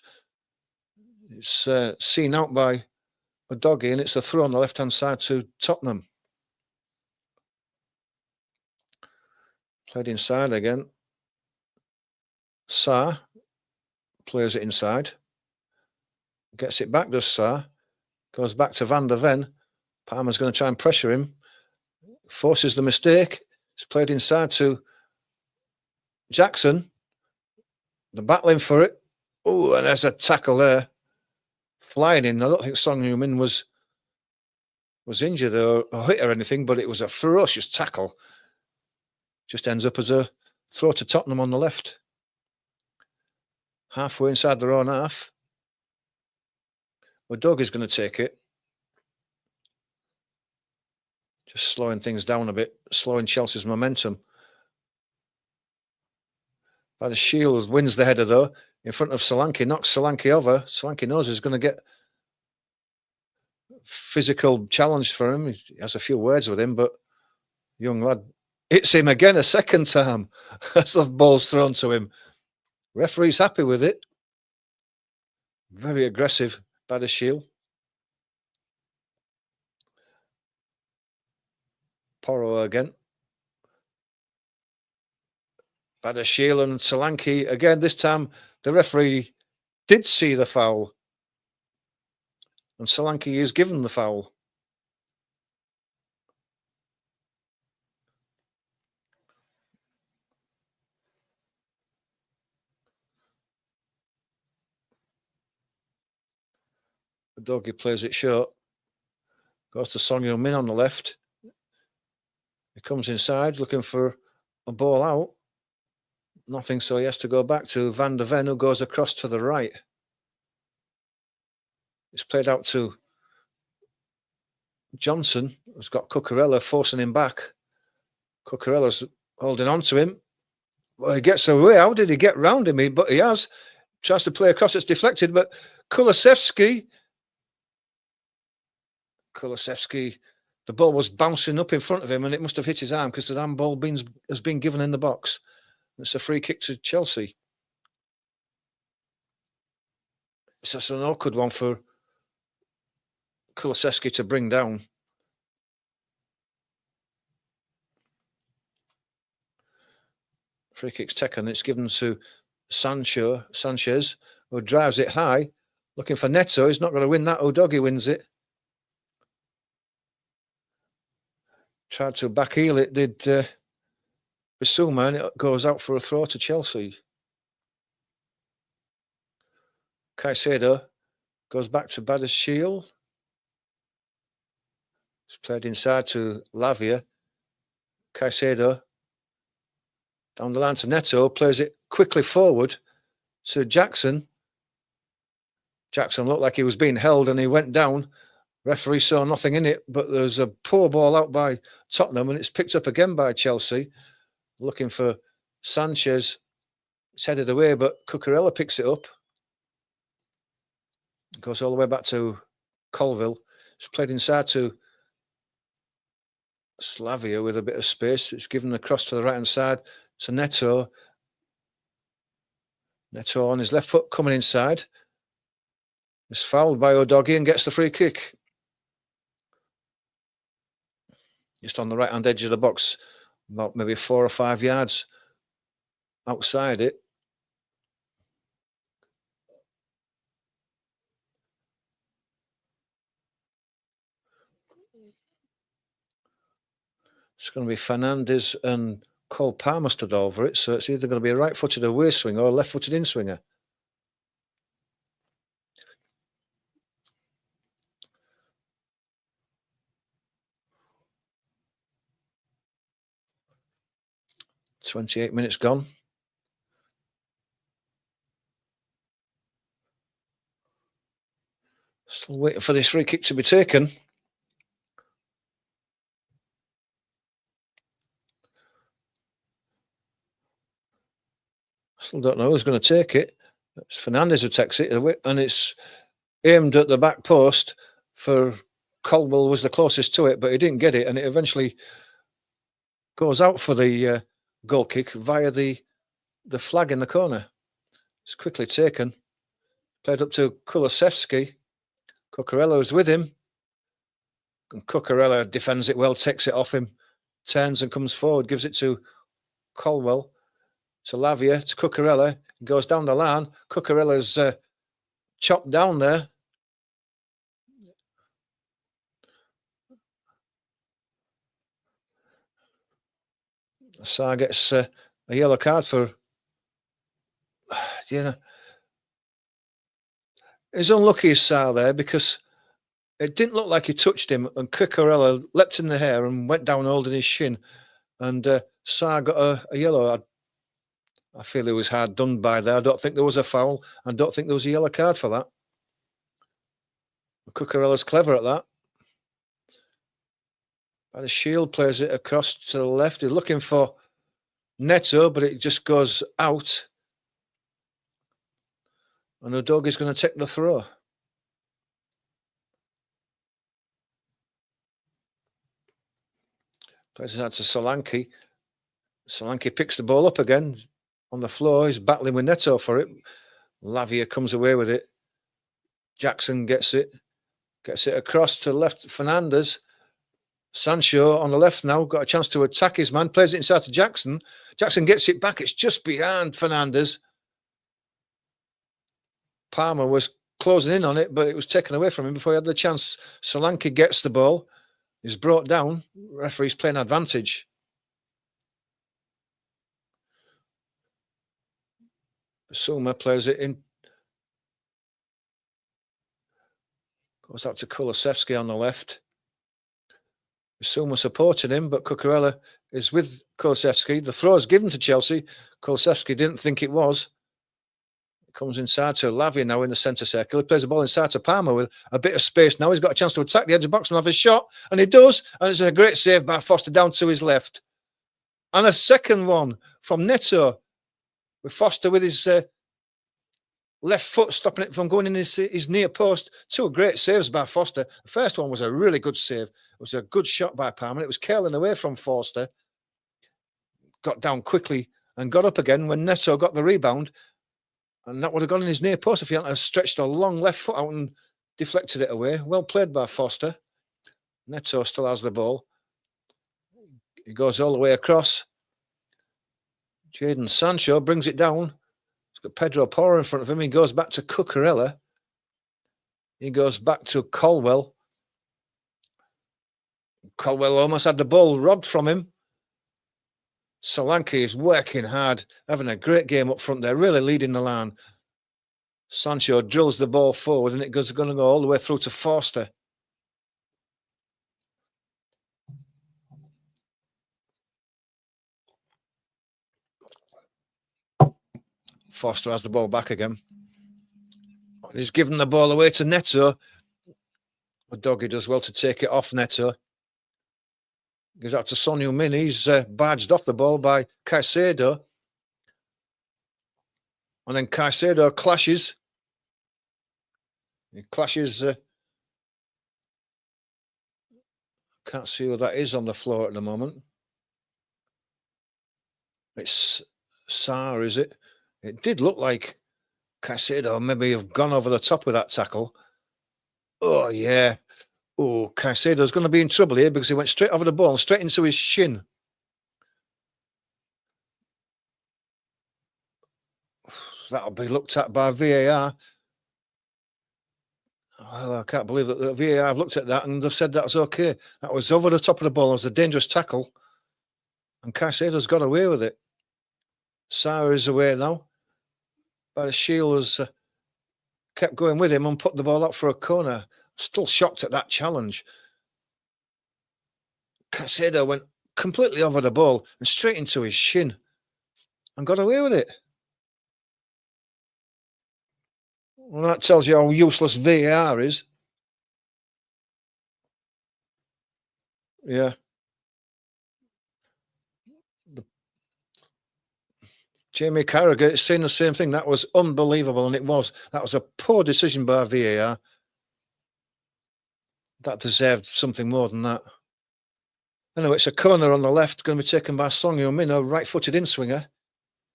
seen out by Udoggy, and it's a throw on the left-hand side to Tottenham. Played inside again. Sarr plays it inside. Gets it back, does Sarr. Goes back to Van der Ven. Palmer's going to try and pressure him. Forces the mistake. It's played inside to Jackson. They're battling for it. Oh, and there's a tackle there. Flying in. I don't think Song Heung-min was injured or hit or anything, but it was a ferocious tackle. Just ends up as a throw to Tottenham on the left. Halfway inside their own half. Udogi's going to take it. Just slowing things down a bit, slowing Chelsea's momentum. By the Shield wins the header though, in front of Solanke, knocks Solanke over. Solanke knows he's going to get physical challenge for him. He has a few words with him, but young lad hits him again a second time as the ball's thrown to him. Referee's happy with it. Very aggressive by the Shield. Porro again. By the Shield and Solanke again. This time the referee did see the foul. And Solanke is given the foul. Udogi plays it short. Goes to Son Heung-min on the left. He comes inside looking for a ball out. Nothing, so he has to go back to Van der Ven, who goes across to the right. It's played out to Johnson, who's got Cucurella forcing him back. Cucurella's holding on to him. Well, he gets away. How did he get round him? But he has. Tries to play across, it's deflected, but Kulusevski, the ball was bouncing up in front of him and it must have hit his arm because the handball has been given in the box. It's a free kick to Chelsea. It's just an awkward one for Kulusevski to bring down. Free kick's taken. It's given to Sanchez, who drives it high, looking for Neto. He's not going to win that. Udogi wins it. Tried to back heel it, did Bissouma, and it goes out for a throw to Chelsea. Caicedo goes back to Badiashile. It's played inside to Lavia. Caicedo down the line to Neto, plays it quickly forward to Jackson. Jackson looked like he was being held and he went down. Referee saw nothing in it, but there's a poor ball out by Tottenham and it's picked up again by Chelsea. Looking for Sanchez. It's headed away, but Cucurella picks it up. It goes all the way back to Colville. It's played inside to Slavia with a bit of space. It's given across to the right-hand side to Neto. Neto on his left foot coming inside. Is fouled by Udogi and gets the free kick. Just on the right-hand edge of the box, about maybe 4 or 5 yards outside it. It's going to be Fernandes and Cole Palmer stood over it, so it's either going to be a right-footed away swinger or a left-footed in-swinger. .28 minutes gone. Still waiting for this free kick to be taken. Still don't know who's going to take it. It's Fernandes who takes it, and it's aimed at the back post for Colwell was the closest to it, but he didn't get it, and it eventually goes out for the goal kick via the flag in the corner. It's quickly taken. Played up to Kulusevski. Cucurella is with him. And Cucurella defends it well, takes it off him, turns and comes forward, gives it to Colwell, to Lavia, to Cucurella. He goes down the line. Cucurella's chopped down there. Sarr gets a yellow card for, he's unlucky as Sarr there because it didn't look like he touched him and Cucurella leapt in the hair and went down holding his shin and Sarr got a yellow. I feel he was hard done by there. I don't think there was a foul. I don't think there was a yellow card for that. Cucurella's clever at that. And Shield plays it across to the left. He's looking for Neto, but it just goes out. And Udogi's going to take the throw. Plays it out to Solanke. Solanke picks the ball up again on the floor. He's battling with Neto for it. Lavia comes away with it. Jackson gets it across to left. Fernandez. Sancho on the left now, got a chance to attack his man, plays it inside to Jackson. Jackson gets it back. It's just behind Fernandez. Palmer was closing in on it, but it was taken away from him before he had the chance. Solanke gets the ball. He's brought down. Referee's playing advantage. Basuma plays it in. Goes out to Kulusevski on the left. Basuma supporting him, but Cucurella is with Kulusevski. The throw is given to Chelsea. Kulusevski didn't think it was. It comes inside to Lavia now in the centre circle. He plays the ball inside to Palmer with a bit of space now. He's got a chance to attack the edge of the box and have a shot, and he does. And it's a great save by Foster down to his left. And a second one from Neto with Foster with his left foot stopping it from going in his near post. Two great saves by Foster. The first one was a really good save. It was a good shot by Palmer. It was curling away from Foster. Got down quickly and got up again when Neto got the rebound. And that would have gone in his near post if he hadn't stretched a long left foot out and deflected it away. Well played by Foster. Neto still has the ball. He goes all the way across. Jadon Sancho brings it down. Got Pedro Porro in front of him. He goes back to Cucurella. He goes back to Colwell. Colwell almost had the ball robbed from him. Solanke is working hard, having a great game up front there, really leading the line. Sancho drills the ball forward and it goes going to go all the way through to Forster. Foster has the ball back again. He's given the ball away to Neto. Udogi does well to take it off Neto. Goes out to Son Heung-min. He's barged off the ball by Caicedo. And then Caicedo clashes. He clashes. Can't see who that is on the floor at the moment. It's Sarr, is it? It did look like Caicedo maybe have gone over the top with that tackle. Oh, yeah. Oh, Caicedo's going to be in trouble here because he went straight over the ball and straight into his shin. That'll be looked at by VAR. Well, I can't believe that the VAR have looked at that and they've said that was okay. That was over the top of the ball. It was a dangerous tackle. And Caicedo's got away with it. Sarr is away now. But Shield has kept going with him and put the ball up for a corner. Still shocked at that challenge. Caicedo went completely over the ball and straight into his shin and got away with it. Well, that tells you how useless VAR is. Yeah. Jamie Carragher saying the same thing. That was unbelievable, and it was. That was a poor decision by VAR. That deserved something more than that. Anyway, it's a corner on the left, going to be taken by Son Heung-min, a right-footed in-swinger.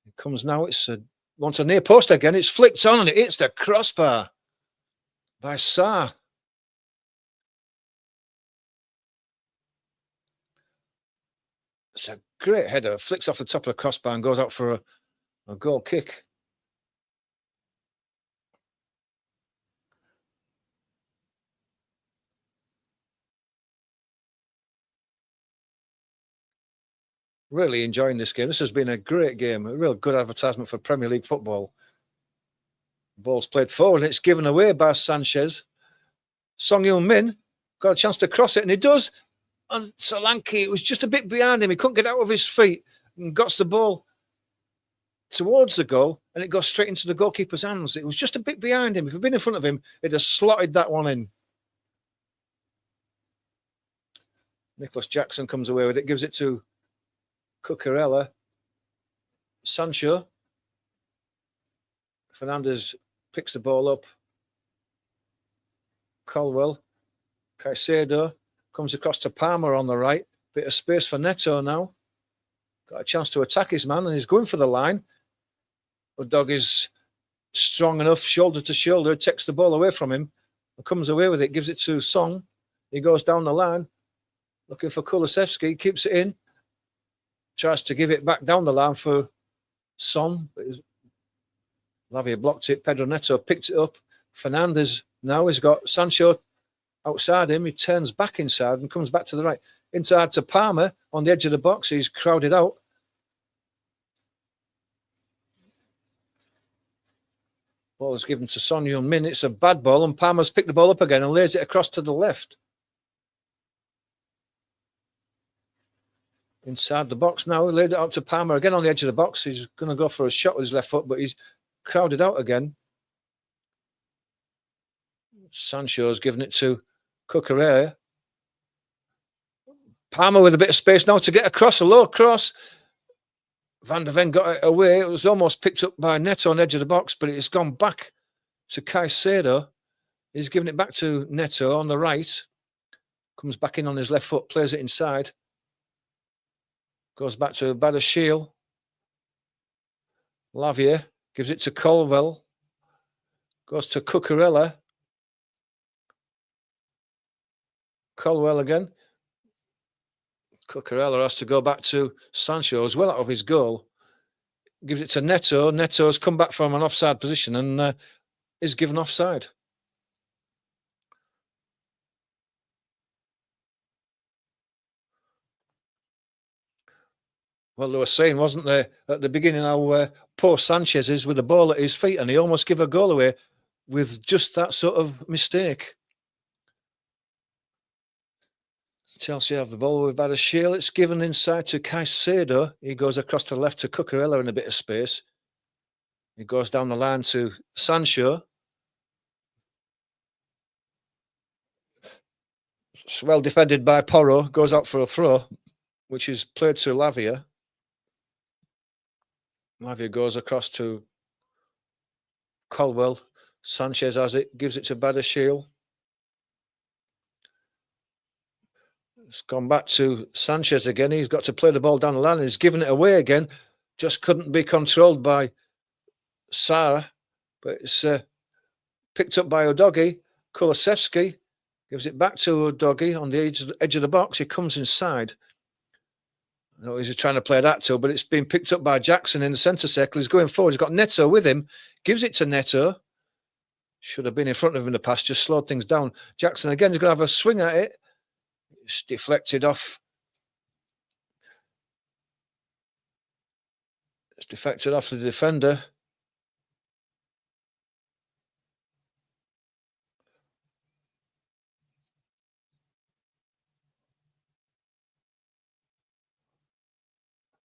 It comes now. It's one to near post again. It's flicked on, and it hits the crossbar by Sarr. It's a great header. It flicks off the top of the crossbar and goes out for a goal kick. Really enjoying this game. This has been a great game. A real good advertisement for Premier League football. Ball's played forward and it's given away by Sanchez. Son Heung-min got a chance to cross it and he does. And Solanke, it was just a bit behind him. He couldn't get out of his feet and got the ball towards the goal and it goes straight into the goalkeeper's hands. It was just a bit behind him. If he'd been in front of him, he'd have slotted that one in. Nicholas Jackson comes away with it, gives it to Cucurella. Sancho. Fernandez picks the ball up. Colwell. Caicedo comes across to Palmer on the right. Bit of space for Neto now. Got a chance to attack his man, and he's going for the line. Udog is strong enough, shoulder to shoulder, takes the ball away from him and comes away with it, gives it to Song. He goes down the line, looking for Kulusevski, keeps it in, tries to give it back down the line for Son. Lavia blocked it. Pedro Neto picked it up. Fernandez now has got Sancho outside him. He turns back inside and comes back to the right. Inside to Palmer on the edge of the box. He's crowded out. Ball is given to Son Heung-min. It's a bad ball, and Palmer's picked the ball up again and lays it across to the left. Inside the box now. He laid it out to Palmer again on the edge of the box. He's going to go for a shot with his left foot, but he's crowded out again. Sancho's given it to Cucurella. Palmer with a bit of space now to get across, a low cross. Van der Ven got it away. It was almost picked up by Neto on the edge of the box, but it's gone back to Caicedo. He's given it back to Neto on the right. Comes back in on his left foot, plays it inside. Goes back to Badashil. Lavia gives it to Colwell. Goes to Cucurella. Colwell again. Cucurella has to go back to Sancho as well out of his goal. Gives it to Neto. Neto's come back from an offside position and is given offside. Well, they were saying, wasn't there, at the beginning, how poor Sanchez is with the ball at his feet, and he almost gave a goal away with just that sort of mistake. Chelsea have the ball with Badashil. It's given inside to Caicedo. He goes across to the left to Cucurella in a bit of space. He goes down the line to Sancho. It's well defended by Porro. Goes out for a throw, which is played to Lavia. Lavia goes across to Colwell. Sanchez has it. Gives it to Badashil. It's gone back to Sanchez again. He's got to play the ball down the line. He's given it away again. Just couldn't be controlled by Sarah. But it's picked up by Udogie. Kulusevski gives it back to Udogie on the edge of the box. He comes inside. I know he's trying to play that too, but it's been picked up by Jackson in the centre circle. He's going forward. He's got Neto with him. Gives it to Neto. Should have been in front of him in the past. Just slowed things down. Jackson again is going to have a swing at it. It's deflected off. It's deflected off the defender.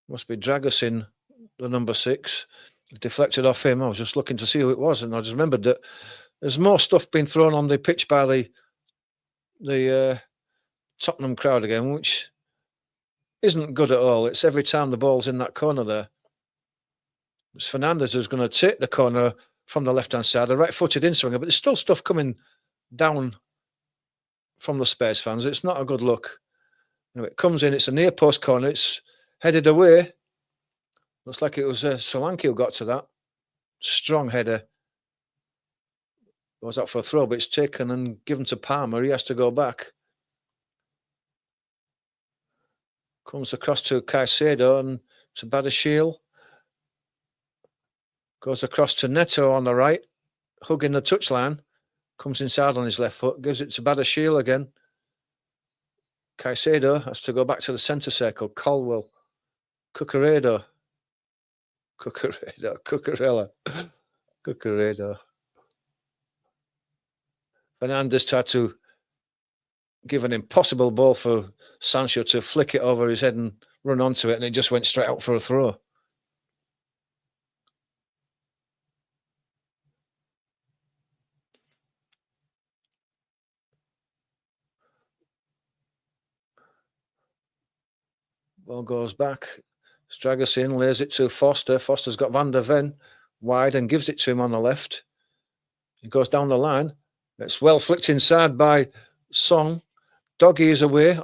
Must be Dragusin, the number 6. Deflected off him. I was just looking to see who it was, and I just remembered that there's more stuff being thrown on the pitch by the Tottenham crowd again, which isn't good at all. It's every time the ball's in that corner there. It's Fernandez who's going to take the corner from the left-hand side, a right-footed in-swinger, but there's still stuff coming down from the Spurs fans. It's not a good look. Anyway, it comes in, it's a near-post corner, it's headed away. Looks like it was Solanke who got to that. Strong header. Goes out for a throw, but it's taken and given to Palmer. He has to go back. Comes across to Caicedo and to Badashil. Goes across to Neto on the right, hugging the touchline. Comes inside on his left foot. Gives it to Badashil again. Caicedo has to go back to the centre circle. Colwell. Cucurella. Fernandez tried to give an impossible ball for Sancho to flick it over his head and run onto it, and it just went straight out for a throw. Ball goes back. Stragerson lays it to Foster. Foster's got Van der Ven wide and gives it to him on the left. He goes down the line. It's well flicked inside by Song. Doggy is away.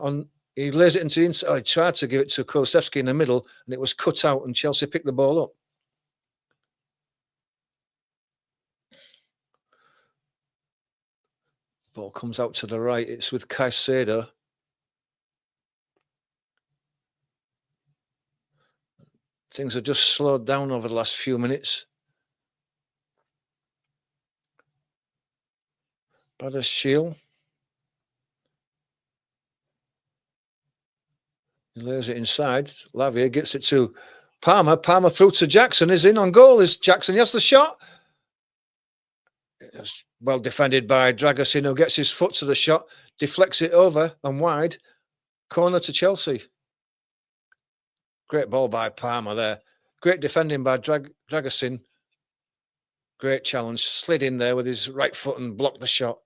He lays it into the inside. He tried to give it to Kulusevski in the middle, and it was cut out, and Chelsea picked the ball up. Ball comes out to the right. It's with Caicedo. Things have just slowed down over the last few minutes. Badiashile. He lays it inside. Lavia gets it to Palmer. Palmer through to Jackson. Is in on goal. Is Jackson? He has the shot. It's well defended by Dragusin, who gets his foot to the shot, deflects it over and wide. Corner to Chelsea. Great ball by Palmer there. Great defending by Dragusin. Great challenge. Slid in there with his right foot and blocked the shot.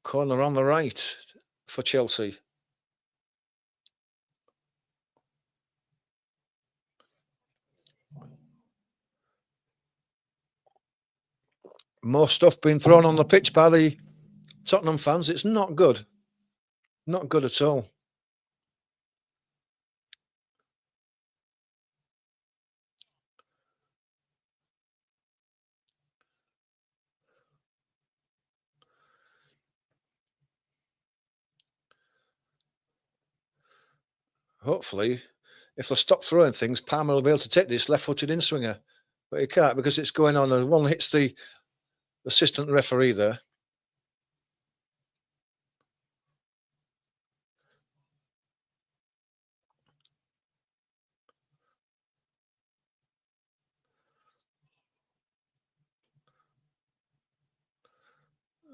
Corner on the right for Chelsea. More stuff being thrown on the pitch by the Tottenham fans. It's not good. Not good at all. Hopefully, if they stop throwing things, Palmer will be able to take this left-footed in-swinger. But he can't because it's going on. And one hits the assistant referee there.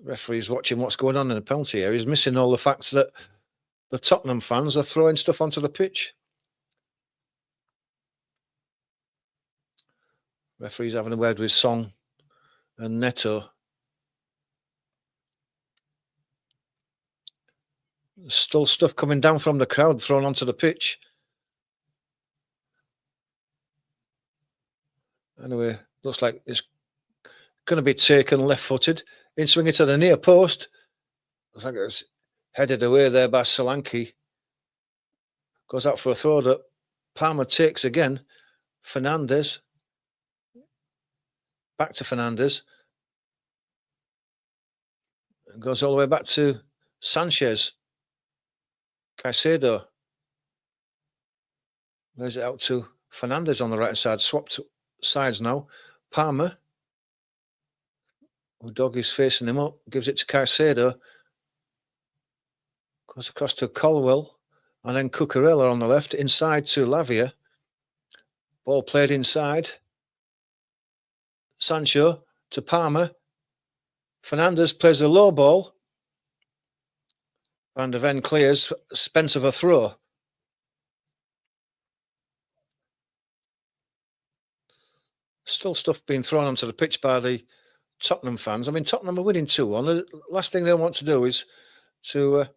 Referee's watching what's going on in the penalty area. He's missing all the facts that the Tottenham fans are throwing stuff onto the pitch. Referee's having a word with Song and Neto. There's still stuff coming down from the crowd thrown onto the pitch. Anyway, looks like it's going to be taken left-footed. In swinging to the near post. Looks like it's headed away there by Solanke. Goes out for a throw that Palmer takes again. Fernandes. Back to Fernandes. And goes all the way back to Sanchez. Caicedo. Lays it out to Fernandes on the right side. Swapped sides now. Palmer. Doggy's facing him up. Gives it to Caicedo. Goes across to Colwell. And then Cucurella on the left. Inside to Lavia. Ball played inside. Sancho to Palmer. Fernandes plays a low ball. Van der Ven clears. Spencer for throw. Still stuff being thrown onto the pitch by the Tottenham fans. I mean, Tottenham are winning 2-1. The last thing they want to do is to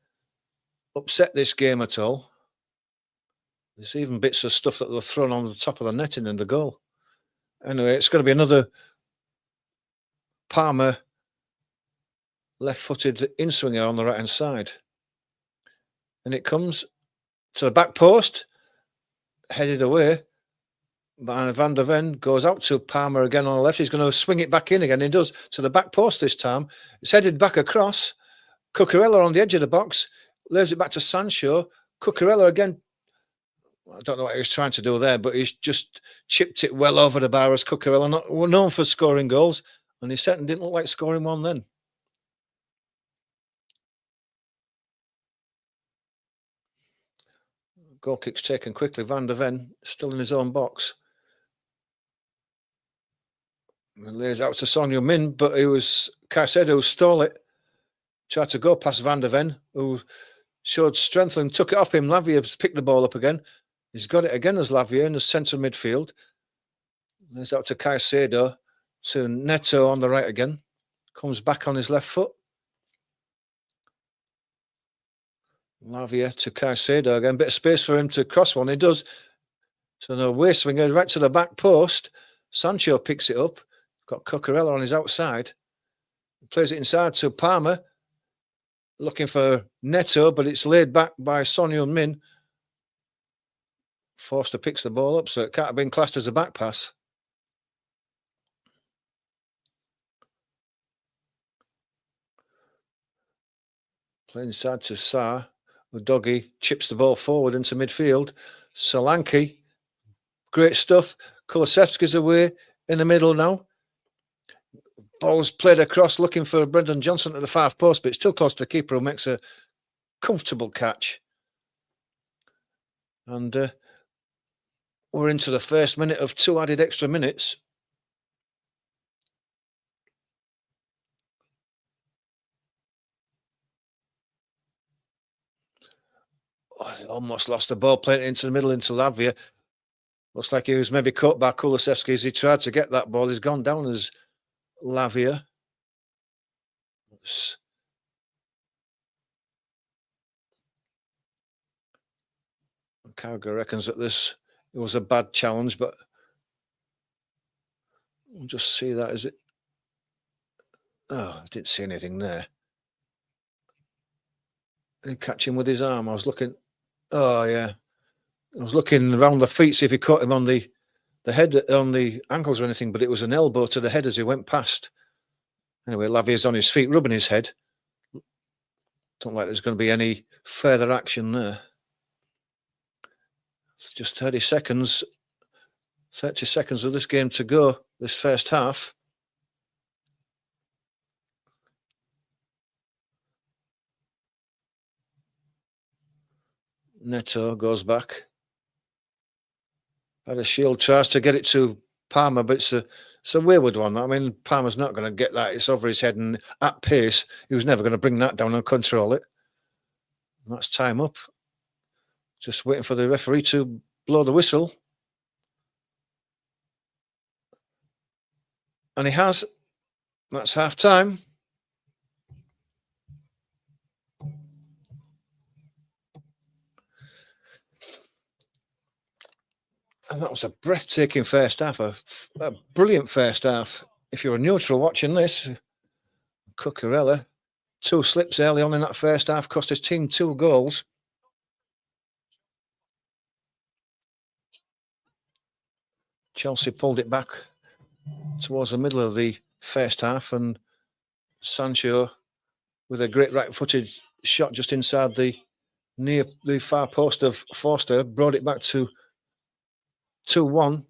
upset this game at all. There's even bits of stuff that they're thrown on the top of the netting and the goal. Anyway, it's going to be another Palmer left-footed in-swinger on the right-hand side. And it comes to the back post, headed away. Van der Ven goes out to Palmer again on the left. He's going to swing it back in again. He does to the back post this time. It's headed back across. Cucurella on the edge of the box. Leaves it back to Sancho. Cucurella again. I don't know what he was trying to do there, but he's just chipped it well over the bar as Cucurella. Not known for scoring goals. And he certainly didn't look like scoring one then. Goal kick's taken quickly. Van der Ven still in his own box. He lays out to Son Heung-min, but it was Caicedo who stole it. Tried to go past Van der Ven, who showed strength and took it off him. Lavia's picked the ball up again. He's got it again as Lavia in the centre midfield. Lays out to Caicedo, to Neto on the right again. Comes back on his left foot. Lavia to Caicedo again. Bit of space for him to cross one. He does. So no way swinger right to the back post. Sancho picks it up. Got Cucurella on his outside. Plays it inside to Palmer. Looking for Neto, but it's laid back by Son Heung-min. Forster picks the ball up, so it can't have been classed as a back pass. Playing inside to Sarr. Udogie chips the ball forward into midfield. Solanke, great stuff. Kulusevski's away in the middle now. Ball's played across, looking for Brendan Johnson at the far post, but it's too close to the keeper, who makes a comfortable catch. And we're into the first minute of 2 added extra minutes. Oh, he almost lost the ball, playing it into the middle into Lavia. Looks like he was maybe caught by Kulusevski as he tried to get that ball. He's gone down as Lavia. Carragher reckons that it was a bad challenge, but we'll just see that. Is it? Oh, I didn't see anything there. Did he catch him with his arm? I was looking. Oh, yeah. I was looking around the feet, see if he caught him on the head, on the ankles or anything, but it was an elbow to the head as he went past. Anyway, Lavia's on his feet, rubbing his head. Don't like there's going to be any further action there. It's just 30 seconds of this game to go, this first half. Neto goes back. Shield tries to get it to Palmer, but it's a wayward one. I mean, Palmer's not going to get that. It's over his head, and at pace, he was never going to bring that down and control it. And that's time up. Just waiting for the referee to blow the whistle. And he has. That's half time. And that was a breathtaking first half, a brilliant first half. If you're a neutral watching this, Cucurella, 2 slips early on in that first half, cost his team 2 goals. Chelsea pulled it back towards the middle of the first half, and Sancho, with a great right-footed shot just inside near the far post of Forster, brought it back to 2-1.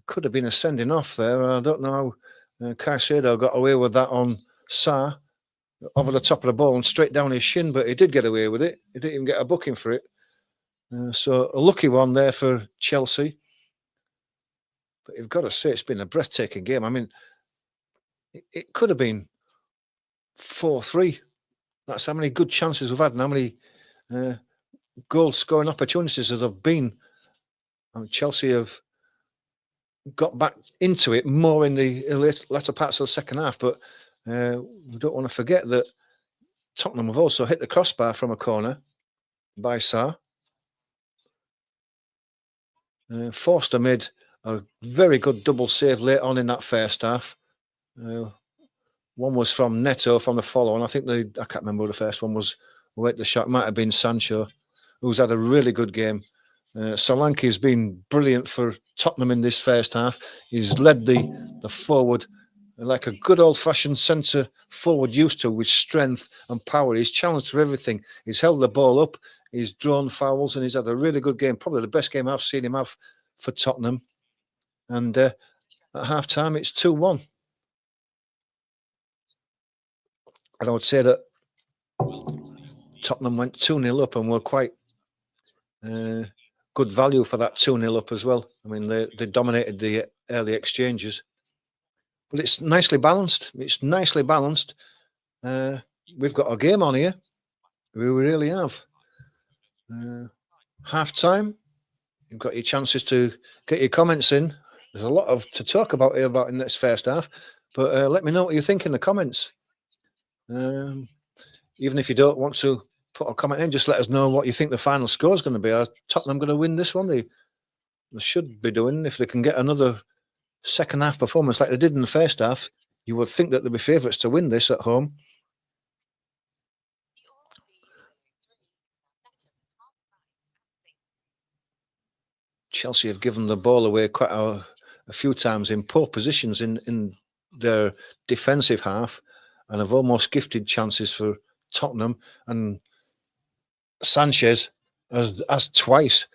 Could have been a sending off there. I don't know how Caicedo got away with that on Sarr, over the top of the ball and straight down his shin, but he did get away with it. He didn't even get a booking for it. So a lucky one there for Chelsea. But you've got to say, it's been a breathtaking game. I mean, it could have been 4-3. That's how many good chances we've had and how many goal-scoring opportunities there have been. I mean, Chelsea have got back into it more in the latter parts of the second half, but we don't want to forget that Tottenham have also hit the crossbar from a corner by Sarr. Forster made a very good double save late on in that first half. One was from Neto from the follow, and I think I can't remember who the first one was. Wait, the shot might have been Sancho, who's had a really good game. Solanke has been brilliant for Tottenham in this first half. He's led the forward like a good old-fashioned centre forward used to, with strength and power. He's challenged for everything. He's held the ball up. He's drawn fouls, and he's had a really good game. Probably the best game I've seen him have for Tottenham. And at half-time, it's 2-1. And I would say that Tottenham went 2-0 up and were quite good value for that 2-0 up as well. I mean, they dominated the early exchanges. But it's nicely balanced. It's nicely balanced. We've got a game on here. We really have. Half-time. You've got your chances to get your comments in. There's a lot to talk about here in this first half. But let me know what you think in the comments. Even if you don't want to put a comment in. Just let us know what you think the final score is going to be. Are Tottenham going to win this one? They should be doing. If they can get another second half performance like they did in the first half, you would think that they'd be favourites to win this at home. Chelsea have given the ball away quite a few times in poor positions in their defensive half, and have almost gifted chances for Tottenham. And Sanchez has twice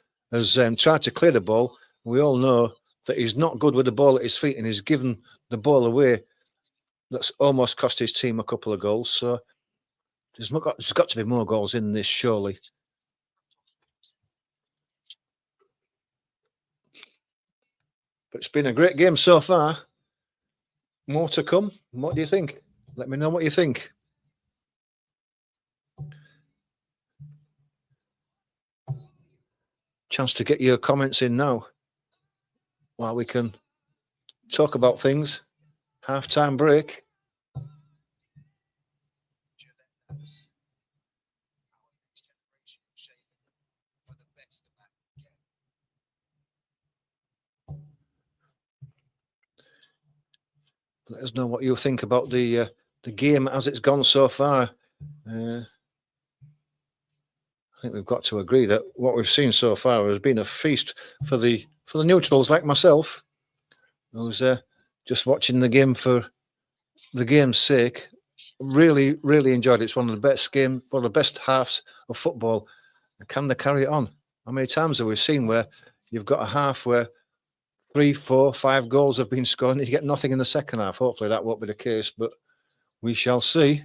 tried to clear the ball. We all know that he's not good with the ball at his feet, and he's given the ball away. That's almost cost his team a couple of goals. So there's got to be more goals in this, surely. But it's been a great game so far. More to come. What do you think? Let me know what you think. Chance to get your comments in now while we can talk about things. Half-time break. Let us know what you think about the game as it's gone so far. I think we've got to agree that what we've seen so far has been a feast for the neutrals like myself. I was just watching the game for the game's sake. Really, really enjoyed it. It's one of the best games, one of the best halves of football. Can they carry it on? How many times have we seen where you've got a half where 3, 4, 5 goals have been scored and you get nothing in the second half? Hopefully that won't be the case, but we shall see.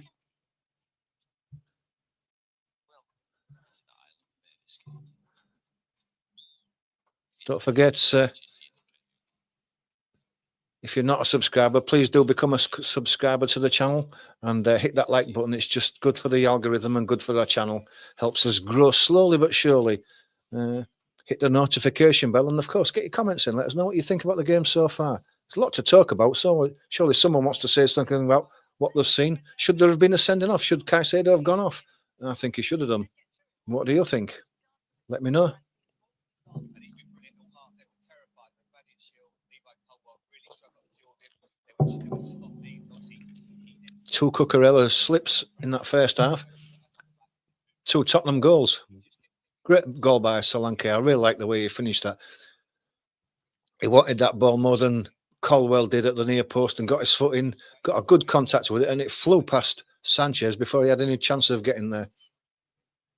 Don't forget, if you're not a subscriber, please do become a subscriber to the channel and hit that like button. It's just good for the algorithm and good for our channel. Helps us grow slowly but surely. Hit the notification bell and, of course, get your comments in. Let us know what you think about the game so far. There's a lot to talk about, so surely someone wants to say something about what they've seen. Should there have been a sending off? Should Caicedo have gone off? I think he should have done. What do you think? Let me know. Two Cucurella slips in that first half. 2 Tottenham goals. Great goal by Solanke. I really like the way he finished that. He wanted that ball more than Colwell did at the near post and got his foot in, got a good contact with it, and it flew past Sanchez before he had any chance of getting there.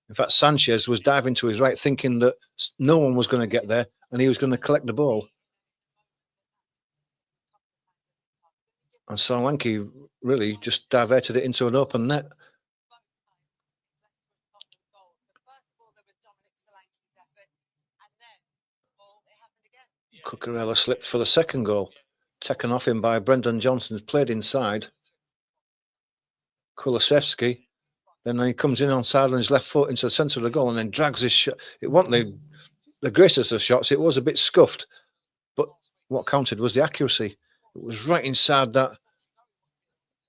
In fact, Sanchez was diving to his right, thinking that no one was going to get there and he was going to collect the ball. And Solanke really just diverted it into an open net. Cucurella slipped for the second goal. Taken off him by Brendan Johnson, played inside. Kulusevski. Then he comes in on side on his left foot into the centre of the goal and then drags his shot. It wasn't the greatest of shots. It was a bit scuffed. But what counted was the accuracy. It was right inside that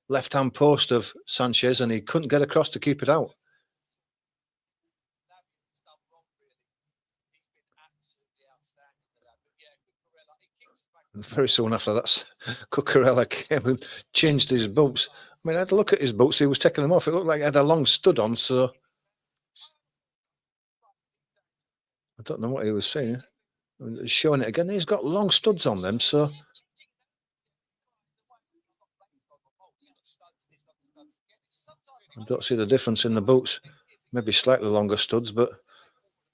left-hand post of Sanchez and he couldn't get across to keep it out. And very soon after that, Cucurella came and changed his boots. I mean, I had to look at his boots. He was taking them off. It looked like he had a long stud on, so I don't know what he was saying. Showing it again. He's got long studs on them, so I don't see the difference in the boots. Maybe slightly longer studs, but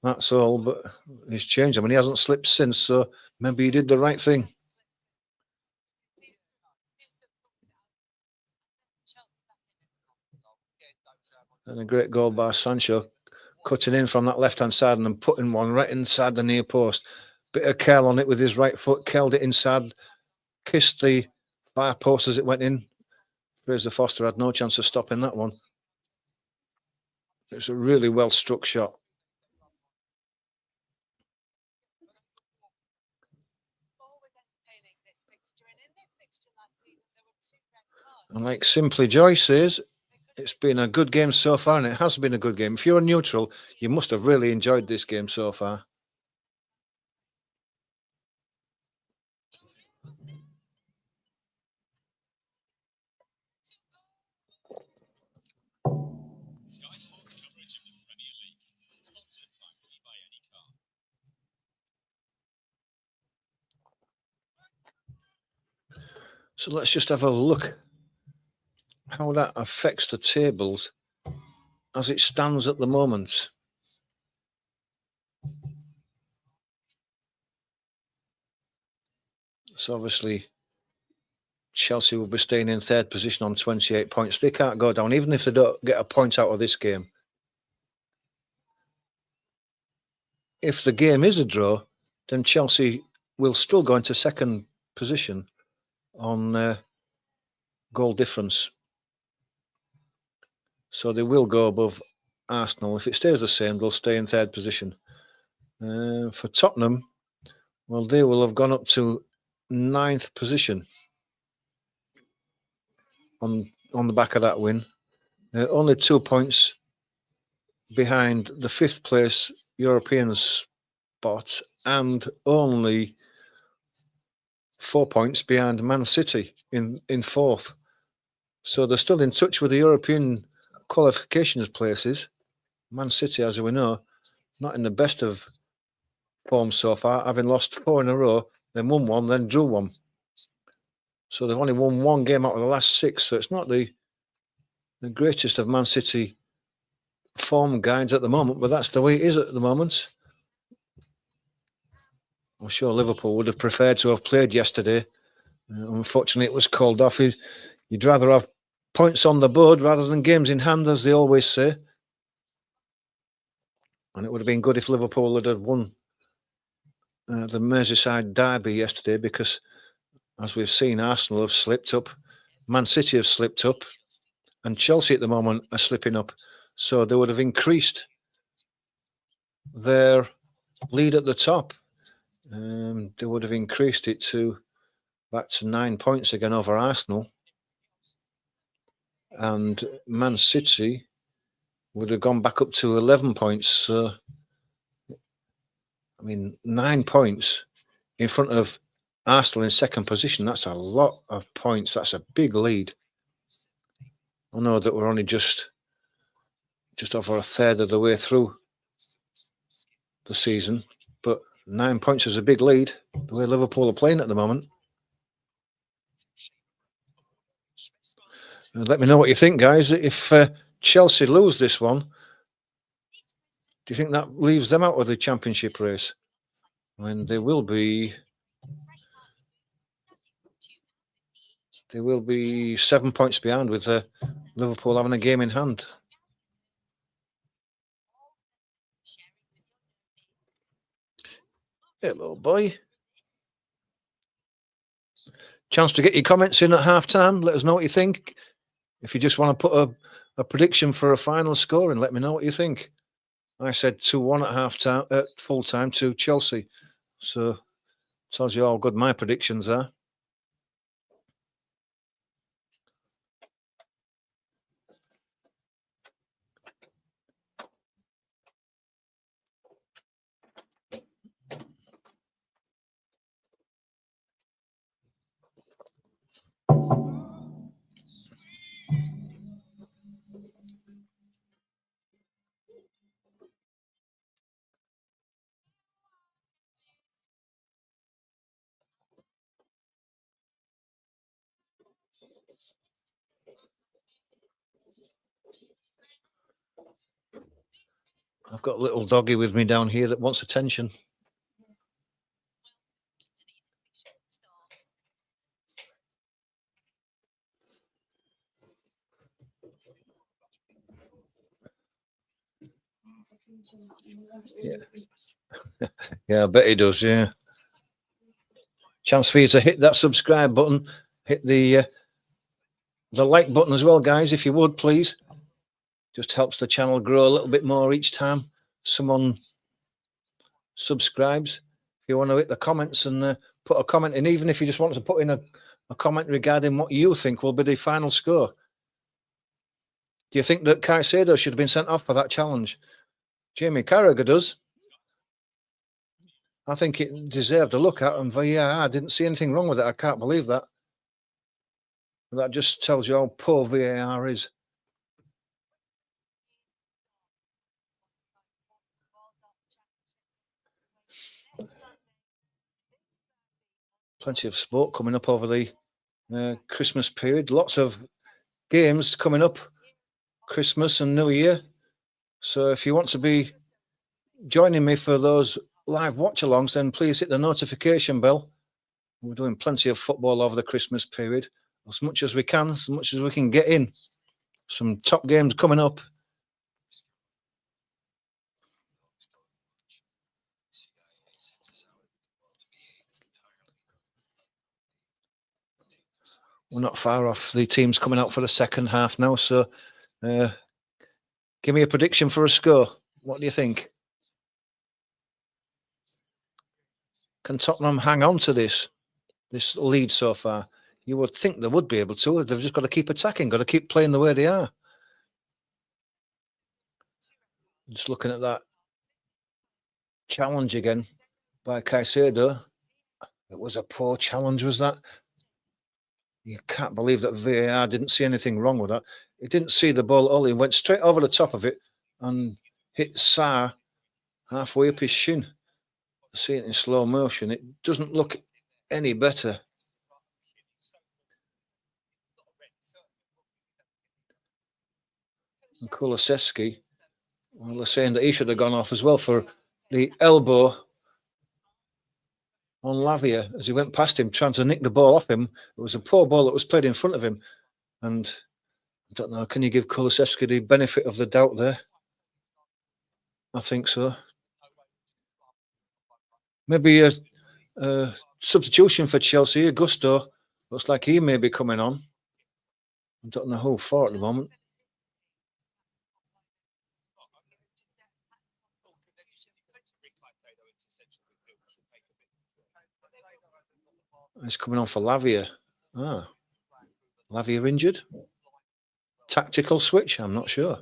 that's all. But he's changed them, and he hasn't slipped since, so maybe he did the right thing. And a great goal by Sancho, cutting in from that left-hand side and then putting one right inside the near post. Bit of curl on it with his right foot, curled it inside, kissed the far post as it went in. Fraser Foster had no chance of stopping that one. It's a really well-struck shot. And like Simply Joy says, It's been a good game so far, and it has been a good game. If you're a neutral, you must have really enjoyed this game so far. So let's just have a look how that affects the tables as it stands at the moment. So obviously Chelsea will be staying in third position on 28 points. They can't go down, even if they don't get a point out of this game. If the game is a draw, then Chelsea will still go into second position on goal difference. So they will go above Arsenal. If it stays the same, they'll stay in third position. For Tottenham, well, they will have gone up to ninth position on the back of that win. Only 2 points behind the fifth place European spot and only 4 points behind Man City in fourth. So they're still in touch with the European qualifications places. Man City, as we know, not in the best of form so far, having lost 4 in a row, then won 1, then drew 1. So they've only won 1 game out of the last 6. So it's not the greatest of Man City form guides at the moment, but that's the way it is at the moment. I'm sure Liverpool would have preferred to have played yesterday. Unfortunately, it was called off. You'd rather have points on the board rather than games in hand, as they always say. And it would have been good if Liverpool had won the Merseyside derby yesterday, because, as we've seen, Arsenal have slipped up, Man City have slipped up, and Chelsea at the moment are slipping up. So they would have increased their lead at the top. They would have increased it back to 9 points again over Arsenal. And Man City would have gone back up to 11 points. So, I mean, 9 points in front of Arsenal in second position. That's a lot of points. That's a big lead. I know that we're only just over a third of the way through the season, but 9 points is a big lead, the way Liverpool are playing at the moment. And let me know what you think, guys. If Chelsea lose this one, do you think that leaves them out of the championship race? When they will be 7 points behind, with Liverpool having a game in hand. Hello, boy. Chance to get your comments in at half time. Let us know what you think. If you just want to put a prediction for a final score, and let me know what you think. I said 2-1 at half time, at full time, to Chelsea. So tells you how good my predictions are. I've got a little doggy with me down here that wants attention. Yeah. Yeah, I bet he does, yeah. Chance for you to hit that subscribe button, hit the like button as well, guys, if you would, please. Just helps the channel grow a little bit more each time someone subscribes. If you want to hit the comments and put a comment in, even if you just want to put in a comment regarding what you think will be the final score. Do you think that Caicedo should have been sent off for that challenge? Jamie Carragher does. I think it deserved a look at, and VAR didn't see anything wrong with it. I can't believe that. That just tells you how poor VAR is. Plenty of sport coming up over the Christmas period. Lots of games coming up, Christmas and New Year. So if you want to be joining me for those live watch-alongs, then please hit the notification bell. We're doing plenty of football over the Christmas period, as much as we can, as much as we can get in. Some top games coming up. We're not far off the teams coming out for the second half now, so give me a prediction for a score. What do you think? Can Tottenham hang on to this lead so far? You would think they would be able to. They've just got to keep attacking, got to keep playing the way they are. Just looking at that challenge again by Caicedo. It was a poor challenge, was that? You can't believe that VAR didn't see anything wrong with that. It didn't see the ball at all. He went straight over the top of it and hit Sarr halfway up his shin. See it in slow motion. It doesn't look any better. And Kulusevski, well, they're saying that he should have gone off as well for the elbow on Lavia as he went past him, trying to nick the ball off him. It was a poor ball that was played in front of him. And I don't know, can you give Kulusevski the benefit of the doubt there? I think so. Maybe a substitution for Chelsea. Augusto looks like he may be coming on. I don't know who for at the moment. He's coming on for Lavia. Lavia injured. Tactical switch, I'm not sure.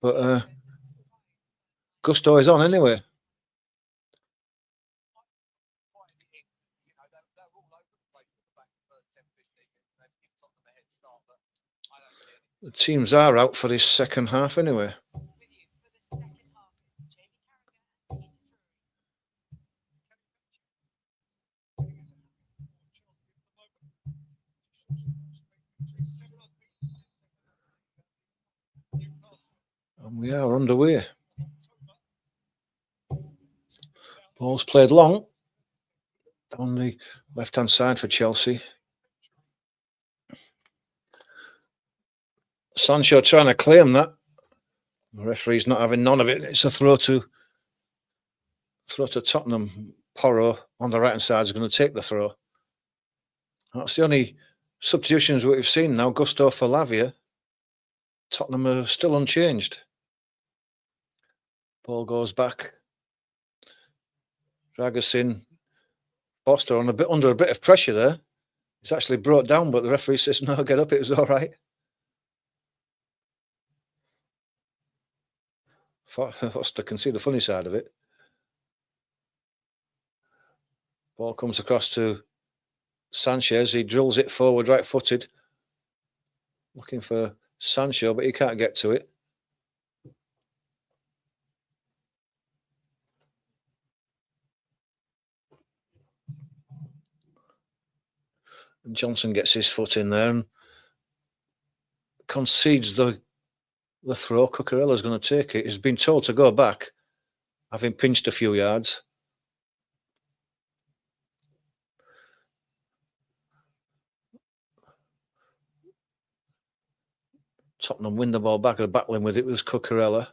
But Gusto is on anyway. The teams are out for this second half anyway. And we are underway. Ball's played long on the left-hand side for Chelsea. Sancho trying to claim that. The referee's not having none of it. It's a throw to Tottenham. Porro on the right-hand side is going to take the throw. That's the only substitutions we've seen now. Gusto for Lavia. Tottenham are still unchanged. Ball goes back. Dragusin, Foster on under a bit of pressure there. It's actually brought down, but the referee says, no, get up, it was all right. Foster can see the funny side of it. Ball comes across to Sanchez. He drills it forward, right-footed. Looking for Sancho, but he can't get to it. And Johnson gets his foot in there and concedes the throw. Cucurella's going to take it. He's been told to go back, having pinched a few yards. Tottenham win the ball back. They're battling with it. It was Cucurella.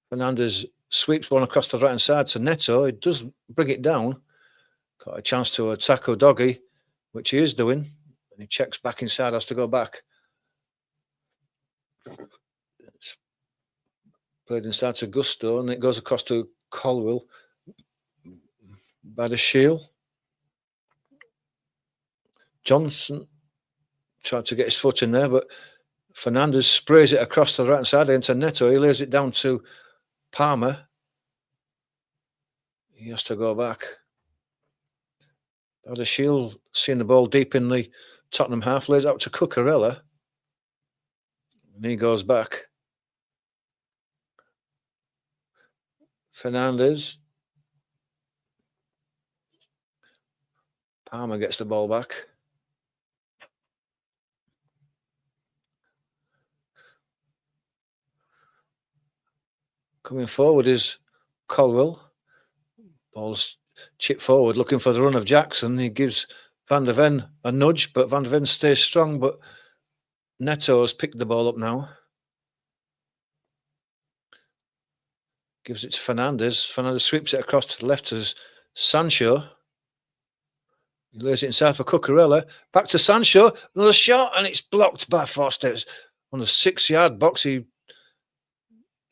Fernandez sweeps one across the right-hand side to Neto. It does bring it down. Got a chance to attack Udogie, which he is doing. And he checks back inside, has to go back. It's played inside to Gusto, and it goes across to Colwill by the shield. Johnson Tried to get his foot in there, but Fernandez sprays it across to the right-hand side into Neto. He lays it down to Palmer. He has to go back. Shield seeing the ball deep in the Tottenham half, lays out to Cucurella. And he goes back. Fernandez. Palmer gets the ball back. Coming forward is Colwell. Ball's chipped forward, looking for the run of Jackson. He gives Van der Ven a nudge, but Van der Ven stays strong. But Neto has picked the ball up now. Gives it to Fernandez. Fernandez sweeps it across to the left to Sancho. He lays it inside for Cucurella. Back to Sancho. Another shot, and it's blocked by Foster. On the 6-yard box,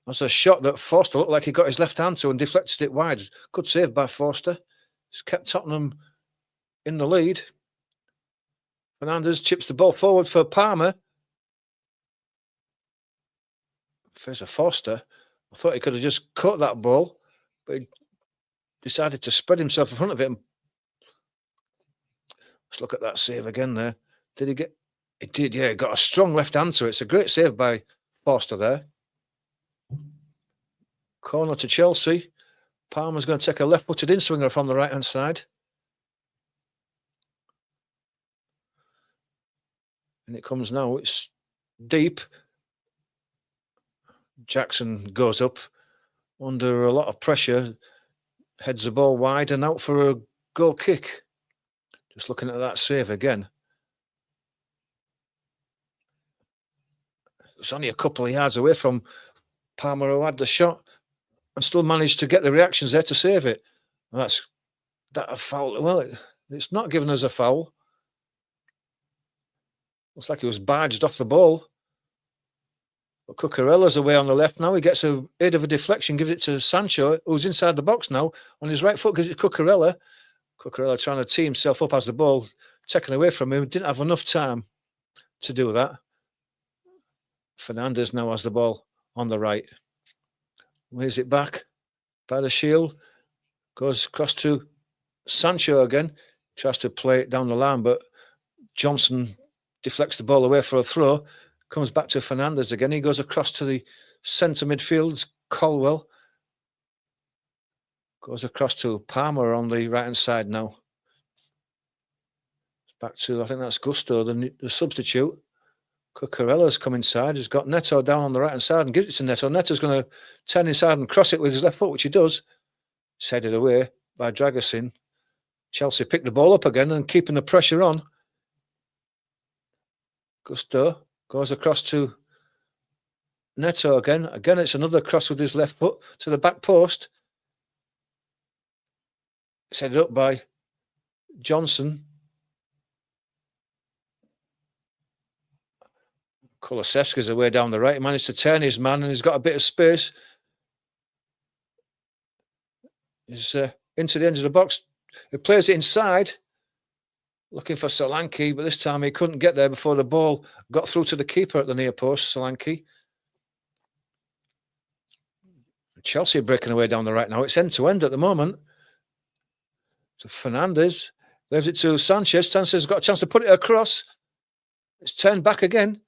that's a shot that Foster looked like he got his left hand to and deflected it wide. Good save by Foster. He's kept Tottenham in the lead. Fernandez chips the ball forward for Palmer. Face of Foster. I thought he could have just caught that ball, but he decided to spread himself in front of it. Let's look at that save again there. Did he get... He did, yeah. He got a strong left hand to it. It's a great save by Foster there. Corner to Chelsea. Palmer's going to take a left-footed in-swinger from the right-hand side. And it comes now. It's deep. Jackson goes up under a lot of pressure. Heads the ball wide and out for a goal kick. Just looking at that save again. It was only a couple of yards away from Palmer, who had the shot and still managed to get the reactions there to save it. And that's that a foul. Well, it's not given us a foul. Looks like he was barged off the ball. But Cucurella's away on the left now. He gets a aid of a deflection, gives it to Sancho, who's inside the box now. On his right foot, gives it to Cucurella. Cucurella trying to tee himself up as the ball taken away from him. Didn't have enough time to do that. Fernandez now has the ball on the right. Lays it back by the shield. Goes across to Sancho again. Tries to play it down the line, but Johnson deflects the ball away for a throw. Comes back to Fernandez again. He goes across to the centre midfield. Colwell. Goes across to Palmer on the right-hand side now. Back to, I think that's Gusto, the substitute. Cucurella's come inside. He's got Neto down on the right-hand side and gives it to Neto. Neto's going to turn inside and cross it with his left foot, which he does. It's headed away by Dragusin. Chelsea pick the ball up again and keeping the pressure on. Gusto goes across to Neto again. Again, it's another cross with his left foot to the back post. It's headed up by Johnson. Kulusevski's away down the right. He managed to turn his man and he's got a bit of space. He's into the end of the box. He plays it inside, looking for Solanke, but this time he couldn't get there before the ball got through to the keeper at the near post, Solanke. Chelsea breaking away down the right now. It's end-to-end at the moment. So Fernandez leaves it to Sanchez. Sanchez has got a chance to put it across. It's turned back again.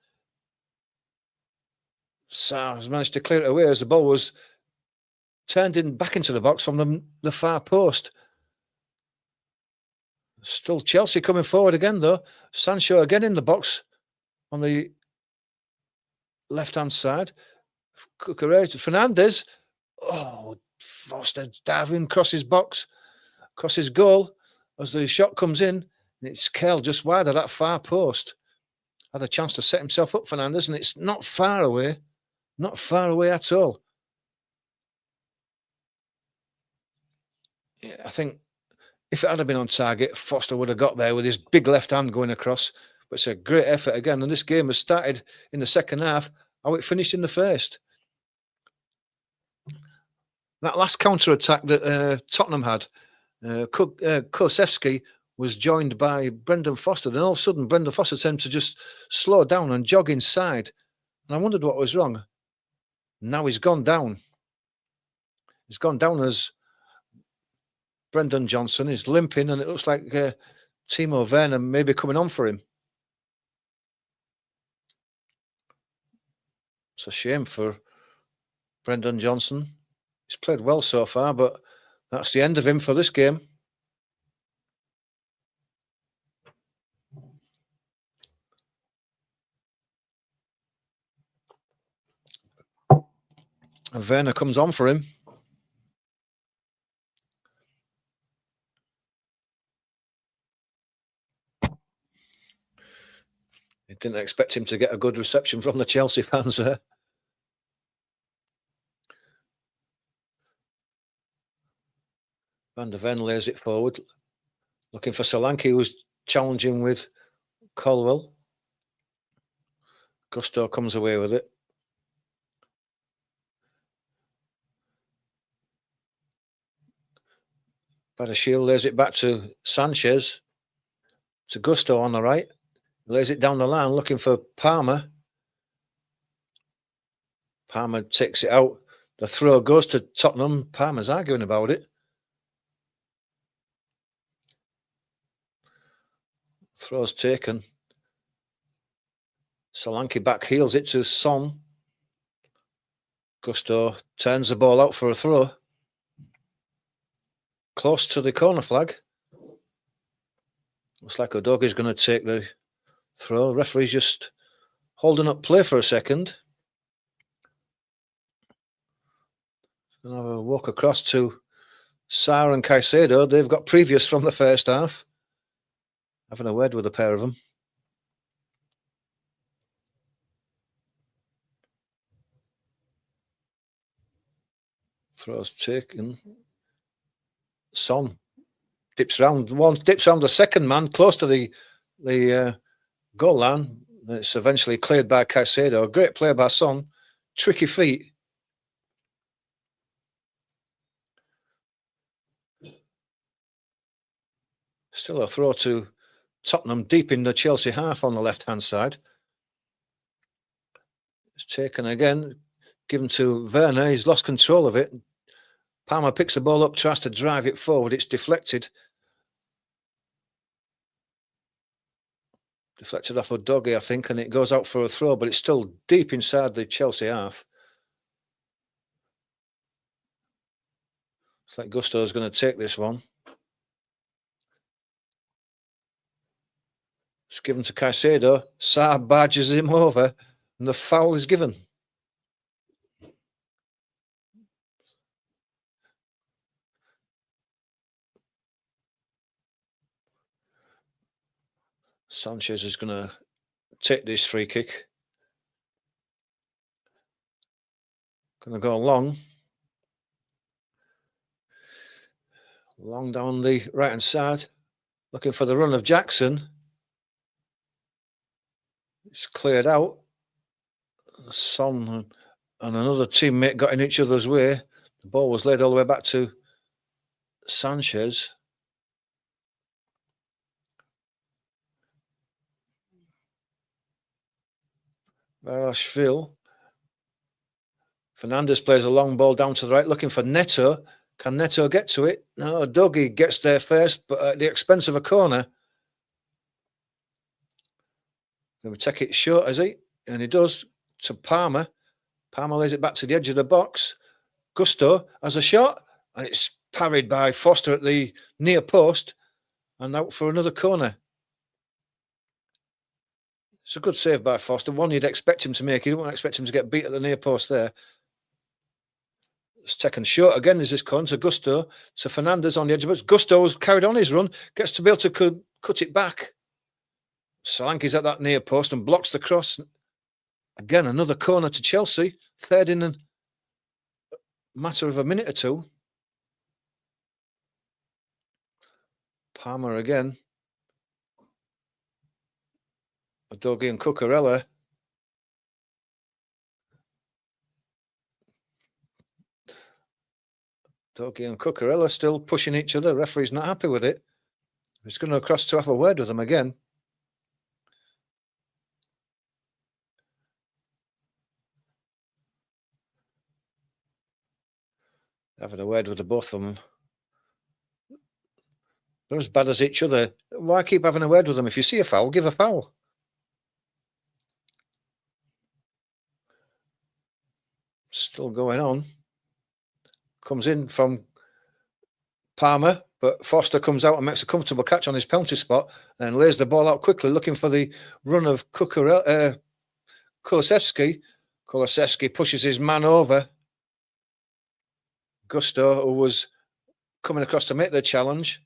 Sarr has managed to clear it away as the ball was turned in back into the box from the far post. Still Chelsea coming forward again, though. Sancho again in the box on the left-hand side. Fernandez. Oh, Foster diving across his box, across his goal as the shot comes in. It's curled just wide of that far post. Had a chance to set himself up, Fernandez, and it's not far away. Not far away at all. Yeah, I think if it had been on target, Foster would have got there with his big left hand going across. But it's a great effort again. And this game has started in the second half, how it finished in the first. That last counter-attack that Tottenham had, Kulusevski was joined by Brendan Foster. Then all of a sudden, Brendan Foster tended to just slow down and jog inside. And I wondered what was wrong. Now he's gone down. He's gone down as Brendan Johnson is limping, and it looks like Timo Werner may be coming on for him. It's a shame for Brendan Johnson. He's played well so far, but that's the end of him for this game. And Werner comes on for him. I didn't expect him to get a good reception from the Chelsea fans there. Van der Ven lays it forward, looking for Solanke, who's challenging with Colwell. Gusto comes away with it. Badashiel lays it back to Sanchez, to Gusto on the right. Lays it down the line, looking for Palmer. Palmer takes it out. The throw goes to Tottenham. Palmer's arguing about it. Throw's taken. Solanke back heels it to Son. Gusto turns the ball out for a throw. Close to the corner flag. Looks like Udogi's going to take the throw. Referee's just holding up play for a second. Gonna have a walk across to Sarr and Caicedo. They've got previous from the first half. Having a word with a pair of them. Throw's taken. Son dips round. One dips round the second man close to the goal line. It's eventually cleared by Caicedo. Great play by Son. Tricky feet. Still a throw to Tottenham deep in the Chelsea half on the left-hand side. It's taken again. Given to Werner. He's lost control of it. Palmer picks the ball up, tries to drive it forward. It's deflected. Deflected off Udogi, I think, and it goes out for a throw, but it's still deep inside the Chelsea half. It's like Gusto's going to take this one. It's given to Caicedo. Sarr barges him over, and the foul is given. Sanchez is going to take this free kick. Going to go long. Long down the right-hand side. Looking for the run of Jackson. It's cleared out. Son and another teammate got in each other's way. The ball was laid all the way back to Sanchez. Varashvili. Fernandes plays a long ball down to the right, looking for Neto. Can Neto get to it? No, Udogi gets there first, but at the expense of a corner. Going to take it short, is he? And he does, to Palmer. Palmer lays it back to the edge of the box. Gusto has a shot, and it's parried by Foster at the near post, and out for another corner. It's a good save by Foster. One you'd expect him to make. You don't expect him to get beat at the near post there. It's taken short again. There's this corner to Gusto, to Fernandes on the edge of it. Gusto's carried on his run, gets to be able to cut it back. Solanke's at that near post and blocks the cross. Again, another corner to Chelsea. Third in a matter of a minute or two. Palmer again. Udogi and Cucurella. Udogi and Cucurella still pushing each other. Referee's not happy with it. He's going across to have a word with them again. Having a word with the both of them. They're as bad as each other. Why keep having a word with them? If you see a foul, give a foul. Still going on. Comes in from Palmer, but Foster comes out and makes a comfortable catch on his penalty spot and lays the ball out quickly, looking for the run of Kulusevski. Kulusevski pushes his man over. Gusto, who was coming across to make the challenge.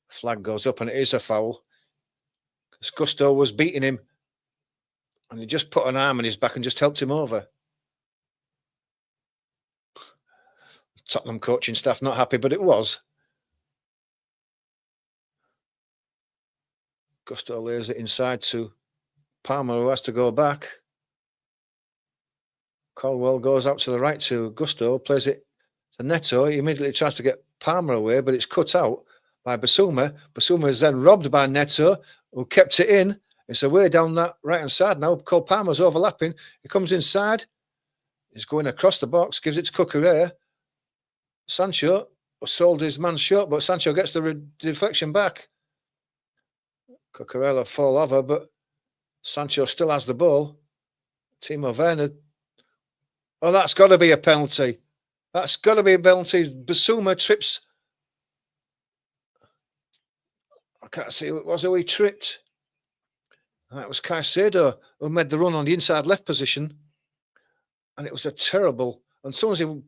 Flag goes up and it is a foul. Gusto was beating him and he just put an arm in his back and just helped him over. Tottenham coaching staff not happy, but it was. Gusto lays it inside to Palmer, who has to go back. Caldwell goes out to the right to Gusto, plays it to Neto. He immediately tries to get Palmer away, but it's cut out by Basuma. Basuma is then robbed by Neto, who kept it in. It's away down that right-hand side now. Cole Palmer's overlapping. He comes inside. He's going across the box, gives it to Cucurella. Sancho sold his man short, but Sancho gets the deflection back. Cucurella fall over, but Sancho still has the ball. Timo Werner. Oh, that's got to be a penalty. That's got to be a penalty. Basuma trips. I can't see who it was who he tripped. That was Caicedo who made the run on the inside left position. And it was a terrible. And as soon as he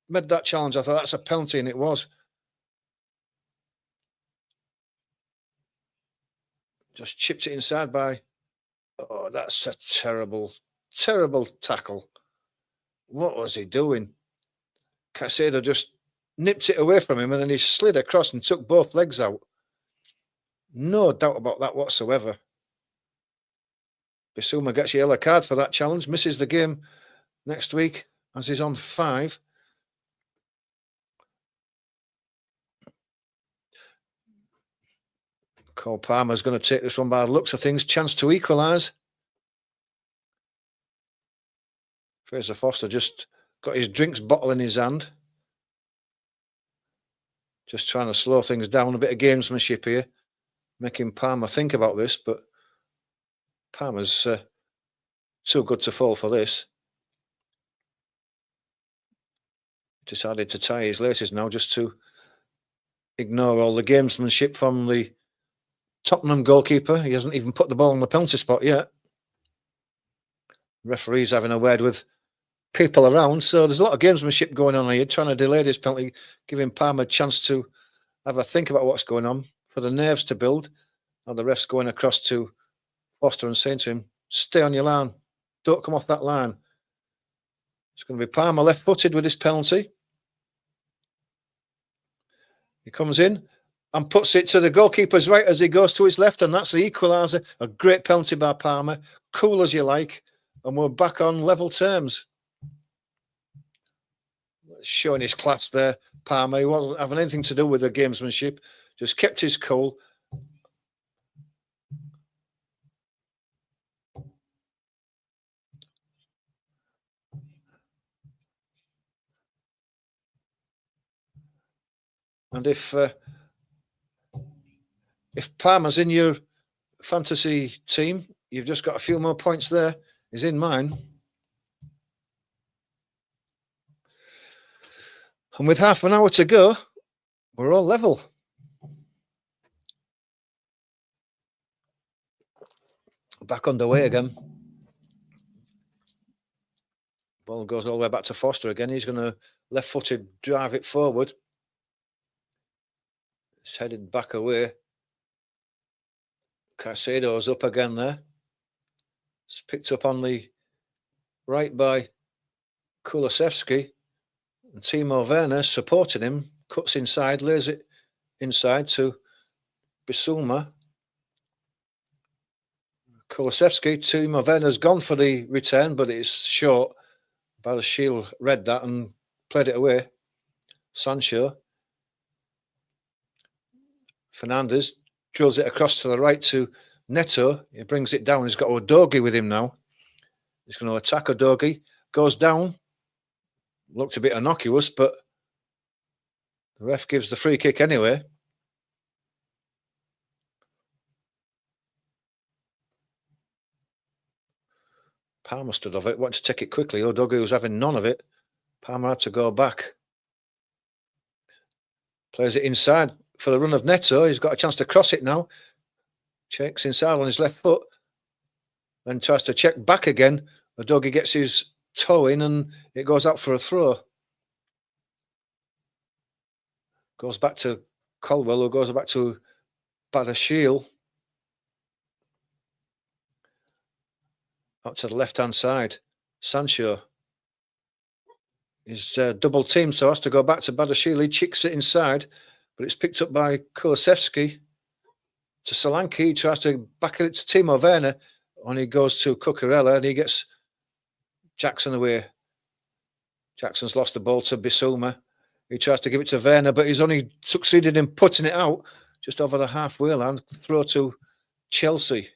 made that challenge, I thought that's a penalty, and it was. Just chipped it inside by. Oh, that's a terrible, terrible tackle. What was he doing? Caicedo just nipped it away from him and then he slid across and took both legs out. No doubt about that whatsoever. Basuma gets a yellow card for that challenge, misses the game next week as he's on 5. Cole Palmer's going to take this one by the looks of things. Chance to equalise. Fraser Foster just got his drinks bottle in his hand. Just trying to slow things down. A bit of gamesmanship here. Making Palmer think about this, but Palmer's too good to fall for this. Decided to tie his laces now just to ignore all the gamesmanship from the Tottenham goalkeeper. He hasn't even put the ball on the penalty spot yet. Referee's having a word with people around, so there's a lot of gamesmanship going on here, trying to delay this penalty, giving Palmer a chance to have a think about what's going on, for the nerves to build. Now the ref's going across to Foster and saying to him, stay on your line, don't come off that line. It's going to be Palmer left-footed with this penalty. He comes in and puts it to the goalkeeper's right as he goes to his left, and that's the equaliser. A great penalty by Palmer, cool as you like, and we're back on level terms. Showing his class there, Palmer. He wasn't having anything to do with the gamesmanship, just kept his cool. And if Palmer's in your fantasy team, you've just got a few more points there. He's in mine. And with half an hour to go, we're all level. Back underway again. Ball goes all the way back to Foster again. He's going to left-footed drive it forward. It's headed back away. Caicedo's up again there. It's picked up on the right by Kulusevski. And Timo Werner supporting him. Cuts inside, lays it inside to Basuma. Kulusevski, Timo Werner's gone for the return, but it's short. Shield read that and played it away. Sancho. Fernandez drills it across to the right to Neto. He brings it down. He's got Udogie with him now. He's going to attack Udogie. Goes down. Looked a bit innocuous, but the ref gives the free kick anyway. Palmer stood of it, wanted to take it quickly. Udogie was having none of it. Palmer had to go back. Plays it inside for the run of Neto. He's got a chance to cross it now. Checks inside on his left foot. Then tries to check back again. Udogie gets his toe in and it goes out for a throw. Goes back to Colwell, who goes back to Badashil. Out to the left-hand side. Sancho is double teamed, so has to go back to Badashil. He chicks it inside, but it's picked up by Kulusevski. To Solanke, he tries to back it to Timo Werner, and he goes to Cucurella, and he gets Jackson away. Jackson's lost the ball to Bissouma. He tries to give it to Werner, but he's only succeeded in putting it out just over the halfway line. Throw to Chelsea.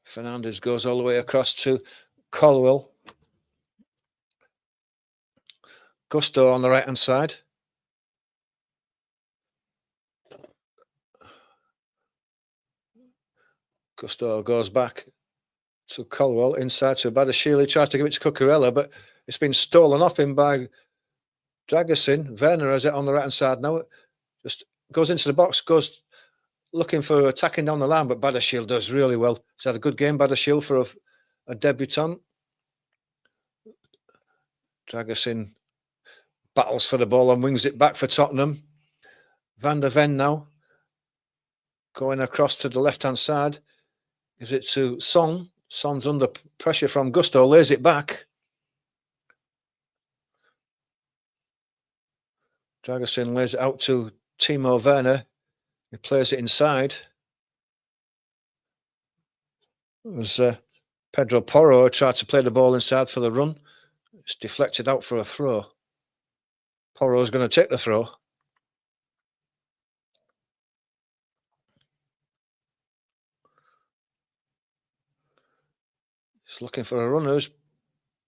Fernandez goes all the way across to Colwell. Gusto on the right-hand side. Gusto goes back to Colwell, inside to Badashili. Tries to give it to Cucurella, but it's been stolen off him by Dragusin. Werner has it on the right-hand side now. Just goes into the box, goes looking for attacking down the line, but Badashil does really well. He's had a good game, Badashil, for a debutant. Dragusin battles for the ball and wings it back for Tottenham. Van der Ven now going across to the left-hand side. Gives it to Son. Son's under pressure from Gusto, lays it back. Dragusin lays it out to Timo Werner. He plays it inside. It was Pedro Porro who tried to play the ball inside for the run. It's deflected out for a throw. Porro's going to take the throw. He's looking for a runner.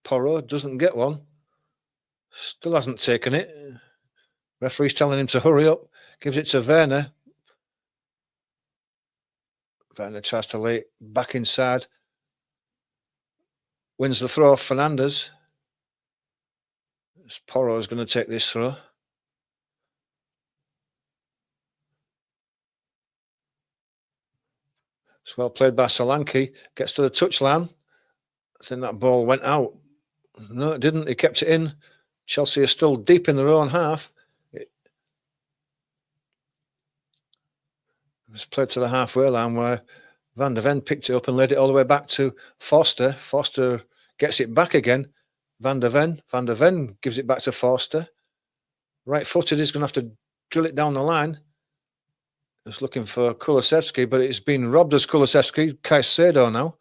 Porro doesn't get one. Still hasn't taken it. Referee's telling him to hurry up. Gives it to Werner. Werner tries to lay it back inside. Wins the throw off Fernandez. Porro is going to take this throw. It's well played by Solanke. Gets to the touchline. I think that ball went out. No, it didn't. He kept it in. Chelsea are still deep in their own half. It was played to the halfway line where Van der Ven picked it up and laid it all the way back to Forster. Forster gets it back again. Van der Ven gives it back to Forster. Right-footed, he's going to have to drill it down the line. Just looking for Kulusevski, but it's been robbed as Kulusevski. Caicedo now.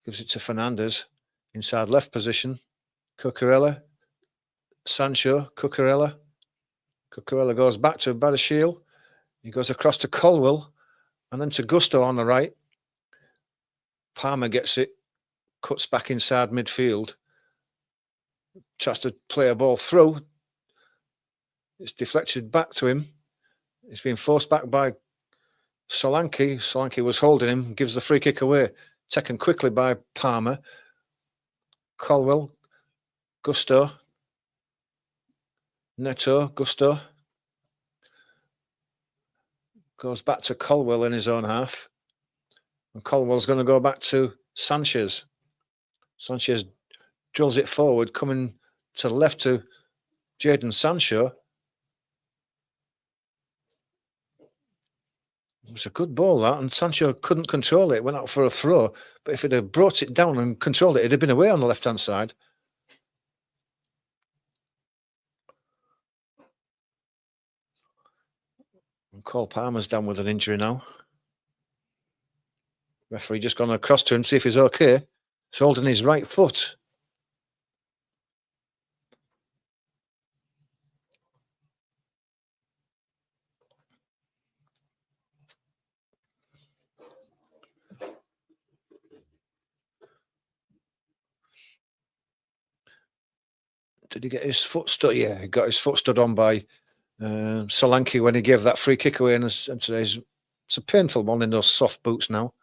Gives it to Fernandez. Inside left position. Cucurella. Sancho. Cucurella. Cucurella goes back to Badashil. He goes across to Colwell. And then to Gusto on the right. Palmer gets it. Cuts back inside midfield. Tries to play a ball through. It's deflected back to him. It's been forced back by Solanke. Solanke was holding him. Gives the free kick away. Taken quickly by Palmer. Colwell. Gusto. Neto. Gusto. Goes back to Colwell in his own half. And Colwell's going to go back to Sanchez. Sanchez drills it forward, coming to the left to Jadon Sancho. It was a good ball, that, and Sancho couldn't control it. Went out for a throw, but if it had brought it down and controlled it, it'd have been away on the left-hand side. And Cole Palmer's down with an injury now. Referee just gone across to him, see if he's okay. He's holding his right foot. Did he get his foot stood? Yeah, he got his foot stood on by Solanke when he gave that free kick away. And today's it's a painful one in those soft boots now.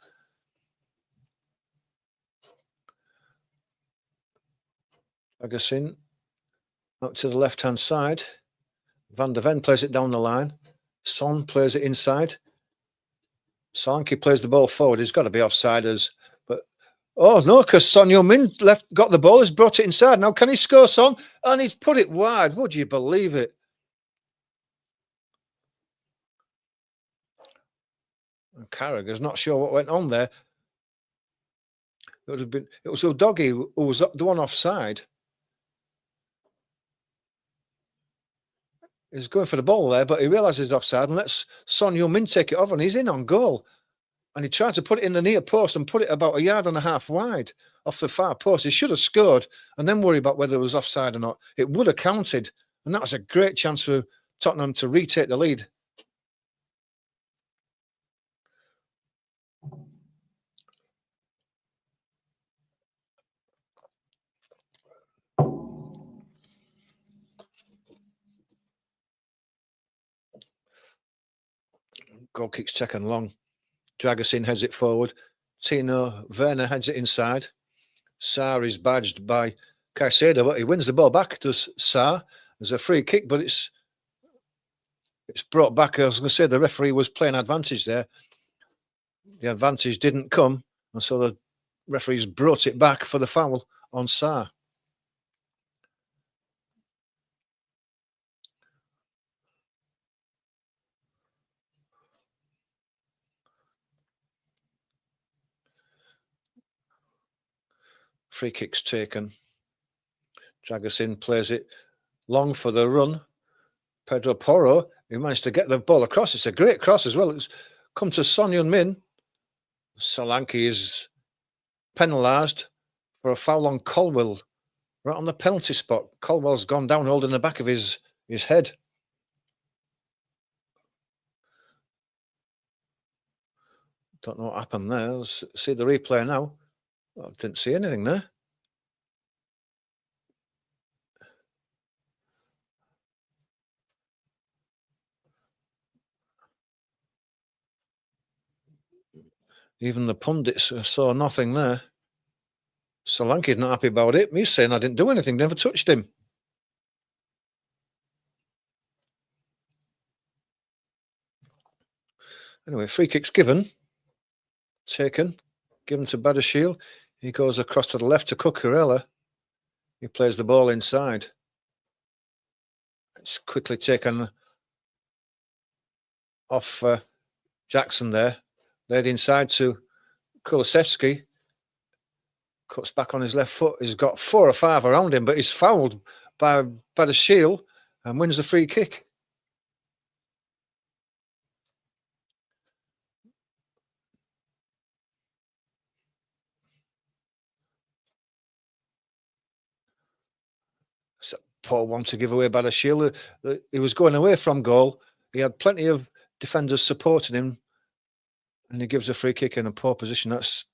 Ferguson up to the left-hand side. Van der Ven plays it down the line. Son plays it inside. Solanke plays the ball forward. He's got to be offside but oh no, because Son Heung-min got the ball, has brought it inside. Now can he score, Son? And he's put it wide. Would you believe it? And Carragher's not sure what went on there. It was Udogie who was the one offside. He's going for the ball there, but he realises he's offside and lets Son Heung-min take it over, and he's in on goal. And he tried to put it in the near post and put it about 1.5 yards wide off the far post. He should have scored and then worry about whether it was offside or not. It would have counted, and that was a great chance for Tottenham to retake the lead. Goal kick's taken long. Dragusin heads it forward. Tino Werner heads it inside. Sarr is badged by Caicedo, but he wins the ball back, does Sarr. There's a free kick, but it's brought back. I was going to say the referee was playing advantage there. The advantage didn't come, and so the referees brought it back for the foul on Sarr. Free kick's taken. Dragusin plays it long for the run. Pedro Porro, he managed to get the ball across. It's a great cross as well. It's come to Son Heung-min. Solanke is penalised for a foul on Colwell, right on the penalty spot. Colwell's gone down holding the back of his head. Don't know what happened there. Let's see the replay now. I didn't see anything there. Even the pundits saw nothing there. Solanke's not happy about it. He's saying I didn't do anything, never touched him. Anyway, free kick's given. Taken. Given to Badiashile. He goes across to the left to Cucurella. He plays the ball inside. It's quickly taken off Jackson there. Laid inside to Kulusevski. Cuts back on his left foot. He's got 4 or 5 around him, but he's fouled by Badiashile and wins the free kick. It's a poor one to give away Badiashile. He was going away from goal. He had plenty of defenders supporting him, and he gives a free kick in a poor position. That's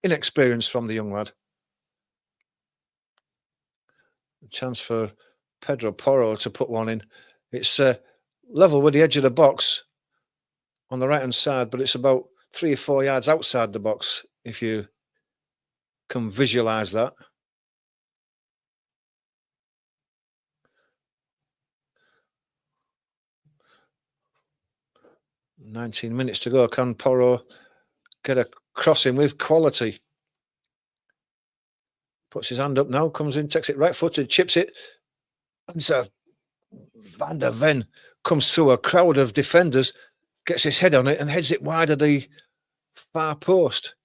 inexperience from the young lad. A chance for Pedro Porro to put one in. It's level with the edge of the box on the right-hand side, but it's about 3 or 4 yards outside the box, if you can visualise that. "19 minutes to go. Can Porro get a crossing with quality?" Puts his hand up now, comes in, takes it right-footed, chips it. And so Van der Ven comes through a crowd of defenders, gets his head on it and heads it wide of the far post.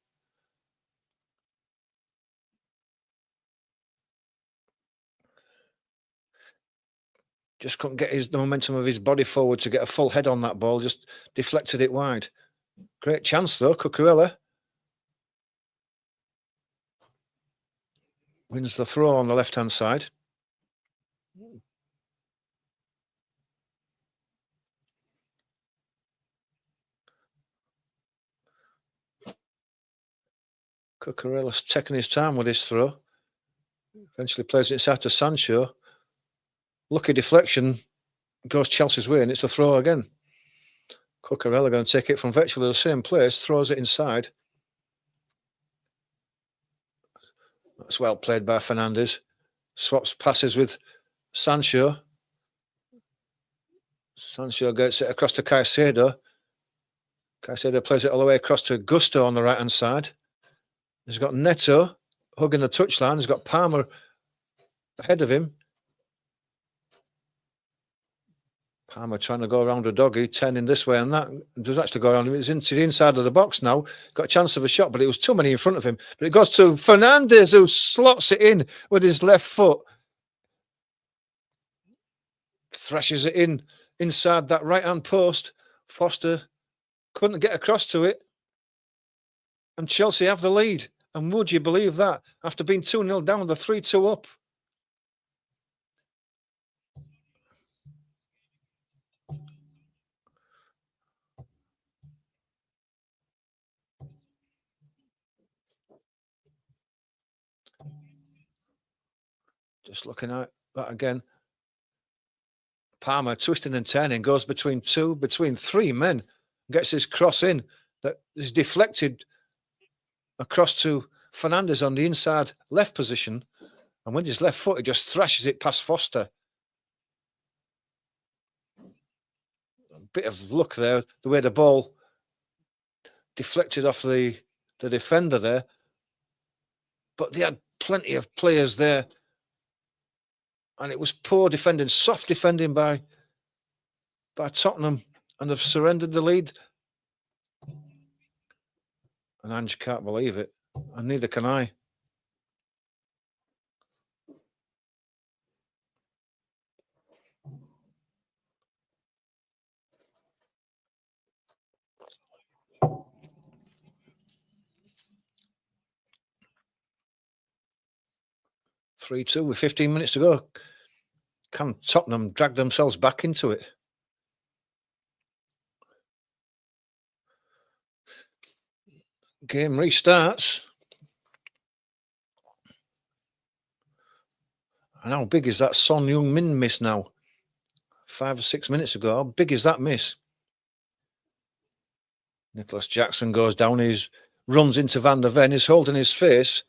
Just couldn't get the momentum of his body forward to get a full head on that ball, just deflected it wide. Great chance though, Cucurella. Wins the throw on the left-hand side. Cucurella's taking his time with his throw. Eventually plays it inside to Sancho. Lucky deflection goes Chelsea's way, and it's a throw again. Cucurella going to take it from virtually the same place, throws it inside. That's well played by Fernandes. Swaps passes with Sancho. Sancho gets it across to Caicedo. Caicedo plays it all the way across to Gusto on the right-hand side. He's got Neto hugging the touchline. He's got Palmer ahead of him. Palmer trying to go around a doggy, turning this way and that. Does actually go around him. It's into the inside of the box now. Got a chance of a shot, but it was too many in front of him. But it goes to Fernandes, who slots it in with his left foot. Thrashes it in inside that right-hand post. Foster couldn't get across to it. And Chelsea have the lead. And would you believe that? After being 2-0 down, they're 3-2 up. Just looking at that again. Palmer twisting and turning, goes between three men, gets his cross in that is deflected across to Fernandes on the inside left position. And with his left foot, he just thrashes it past Foster. A bit of luck there, the way the ball deflected off the defender there. But they had plenty of players there. And it was poor defending, soft defending by Tottenham. And they've surrendered the lead. And Ange can't believe it. And neither can I. (3-2) with 15 minutes to go. Can Tottenham drag themselves back into it? Game restarts. And how big is that Son Heung-min miss now? 5 or 6 minutes ago. How big is that miss? Nicholas Jackson goes down. He runs into Van der Ven. He's holding his face.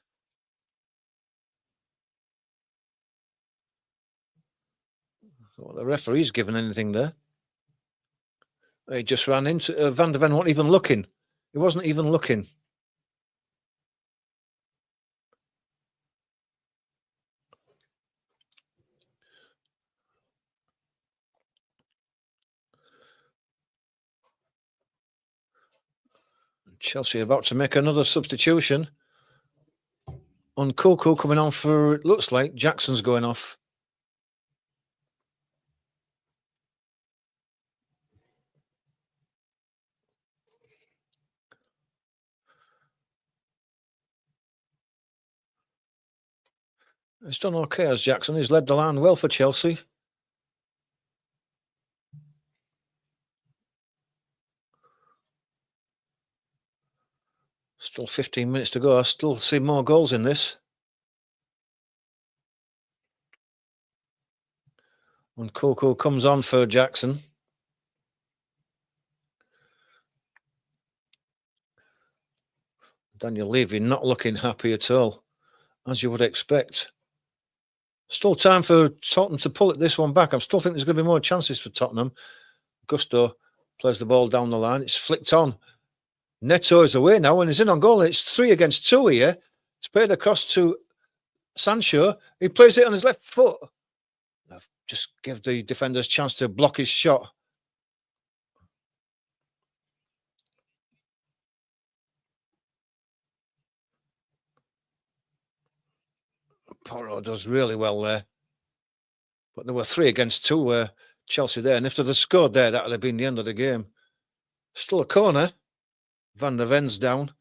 Well, the referee's given anything there. He just ran into Van der Ven. Wasn't even looking. He wasn't even looking. Chelsea about to make another substitution. Nkunku coming on for, it looks like Jackson's going off. He's done okay as Jackson. He's led the line well for Chelsea. Still 15 minutes to go. I still see more goals in this. Nkunku comes on for Jackson. Daniel Levy not looking happy at all, as you would expect. Still time for Tottenham to pull this one back. I still think there's going to be more chances for Tottenham. Gusto plays the ball down the line. It's flicked on. Neto is away now and he's in on goal. It's 3 against 2 here. It's played across to Sancho. He plays it on his left foot. Just give the defenders a chance to block his shot. Porro does really well there. But there were 3 against 2 Chelsea there. And if they'd have scored there, that would have been the end of the game. Still a corner. Van der Ven's down.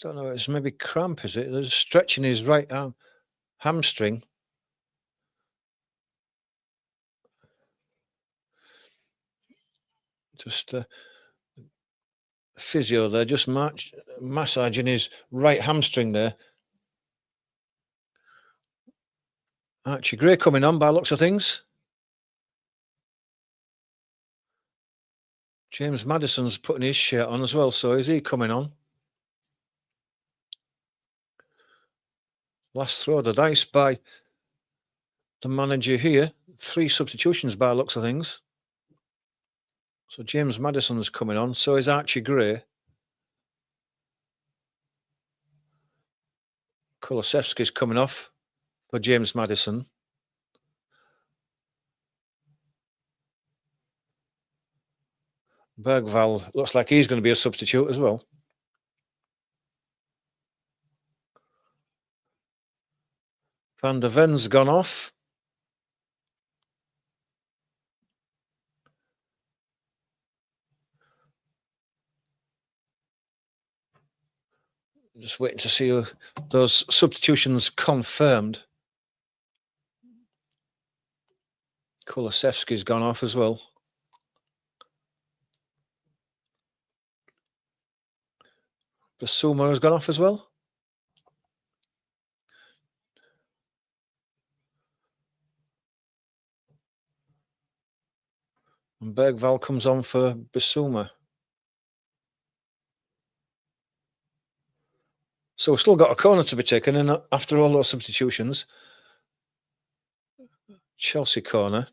Don't know. It's maybe cramp, is it? There's stretching his right arm, hamstring. Just physio there, just massaging his right hamstring there. Archie Gray coming on by looks of things. James Maddison's putting his shirt on as well, so is he coming on? Last throw of the dice by the manager here. 3 substitutions by looks of things. So James Maddison's coming on, so is Archie Gray. Kulusevski's coming off for James Maddison. Bergvall looks like he's going to be a substitute as well. Van der Ven's gone off. Just waiting to see those substitutions confirmed. Kulusevski's gone off as well. Basuma has gone off as well. And Bergvall comes on for Basuma. So we've still got a corner to be taken in after all those substitutions. Chelsea corner.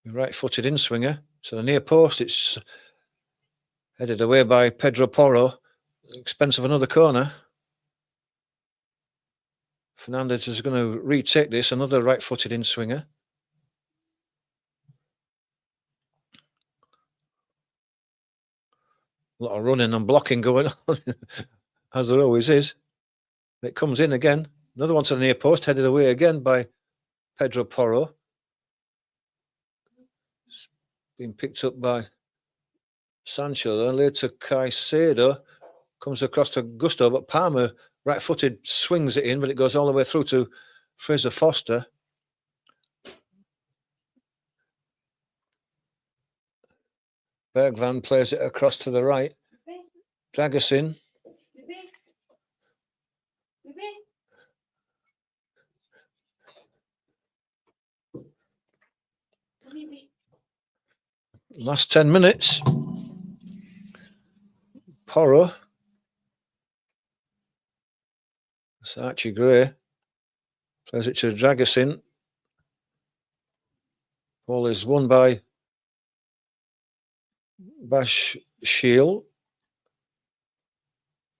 Right-footed in-swinger. So the near post, it's headed away by Pedro Porro. At the expense of another corner. Fernandez is going to retake this, another right-footed in-swinger. A lot of running and blocking going on, as there always is. It comes in again. Another one to the near post, headed away again by Pedro Porro. It's been picked up by Sancho. Then later Caicedo comes across to Gusto, but Palmer, right-footed, swings it in, but it goes all the way through to Fraser Foster. Bergvall plays it across to the right. Dragusin. Last 10 minutes. Porro. It's Archie Gray. Plays it to Dragusin. Ball is won by Shield.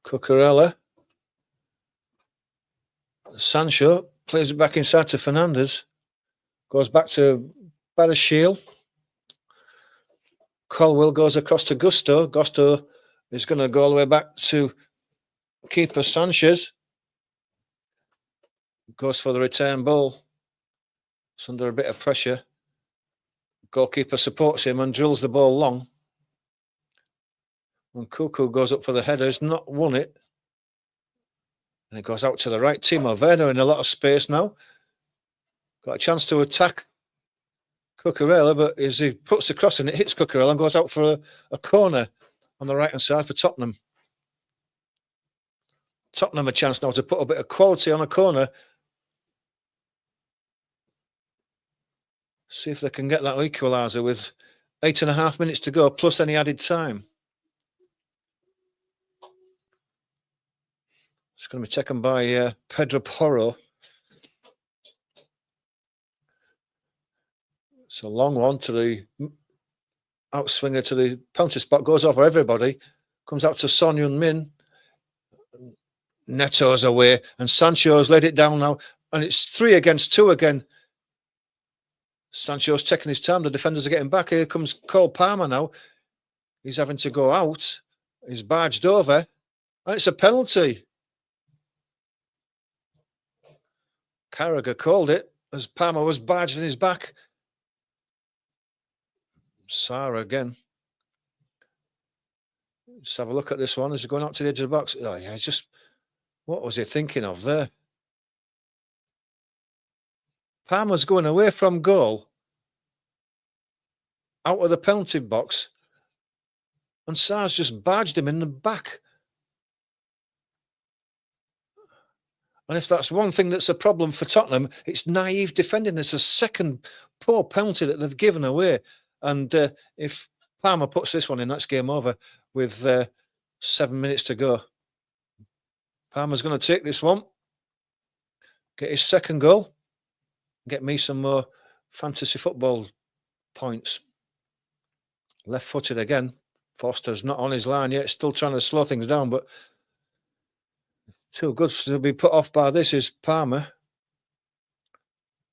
Cucurella. Sancho plays it back inside to Fernandez. Goes back to Shield. Colwell goes across to Gusto. Gusto is going to go all the way back to keeper Sanchez. Goes for the return ball. It's under a bit of pressure. Goalkeeper supports him and drills the ball long. And Cuckoo goes up for the header. He's not won it. And it goes out to the right. Timo Werner in a lot of space now. Got a chance to attack Cucurella, but as he puts the cross in, it hits Cucurella and goes out for a corner on the right-hand side for Tottenham. Tottenham a chance now to put a bit of quality on a corner. See if they can get that equaliser with 8.5 minutes to go, plus any added time. It's going to be taken by Pedro Porro. It's a long one to the outswinger to the penalty spot, goes over everybody, comes out to Son Heung-min. Neto's away, and Sancho's laid it down now, and it's 3 against 2 again. Sancho's taking his time, the defenders are getting back. Here comes Cole Palmer now. He's having to go out. He's barged over, and it's a penalty. Carragher called it as Palmer was barged in his back. Sarr again. Just have a look at this one as he's going out to the edge of the box. Oh, yeah, it's just, what was he thinking of there? Palmer's going away from goal, out of the penalty box, and Sarr's just barged him in the back. And if that's one thing that's a problem for Tottenham, it's naive defending. There's a second poor penalty that they've given away. And if Palmer puts this one in, that's game over with 7 minutes to go. Palmer's going to take this one, get his second goal, get me some more fantasy football points. Left-footed again. Foster's not on his line yet, still trying to slow things down, but too good to be put off by this is Palmer.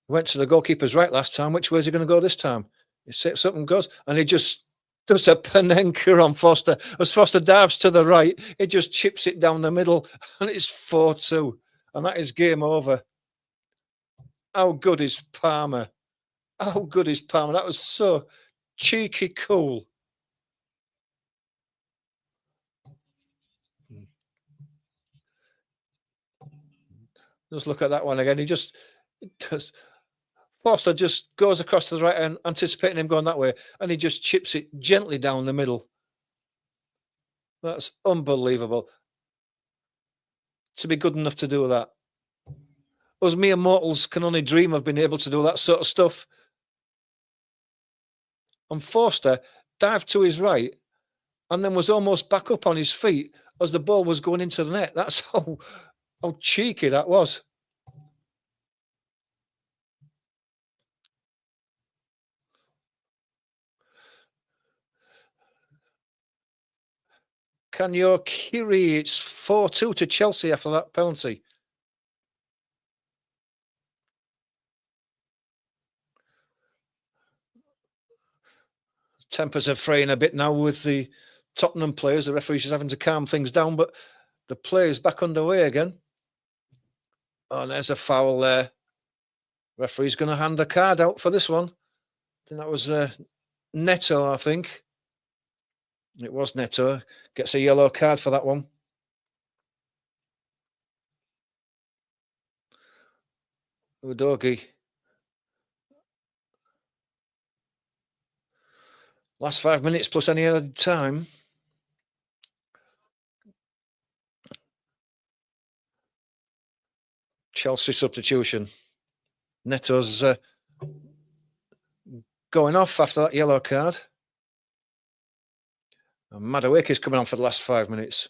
Went to the goalkeeper's right last time. Which way is he going to go this time? He sits up and goes, and he just does a Panenka on Foster. As Foster dives to the right, he just chips it down the middle, and it's 4-2. And that is game over. How good is Palmer? How good is Palmer? That was so cheeky cool. Just look at that one again. He just Foster just goes across to the right end, anticipating him going that way, and he just chips it gently down the middle. That's unbelievable. To be good enough to do that. Us mere mortals can only dream of being able to do that sort of stuff. And Foster dived to his right and then was almost back up on his feet as the ball was going into the net. That's how cheeky that was. Kanyo Kiri, it's 4-2 to Chelsea after that penalty. Tempers are fraying a bit now with the Tottenham players. The referee's having to calm things down, but the play is back underway again. Oh, and there's a foul there. Referee's going to hand the card out for this one. I think that was Neto, I think. It was Neto. Gets a yellow card for that one. Udogi. Last 5 minutes plus any other time. Chelsea substitution. Neto's going off after that yellow card. And Madueke is coming on for the last 5 minutes.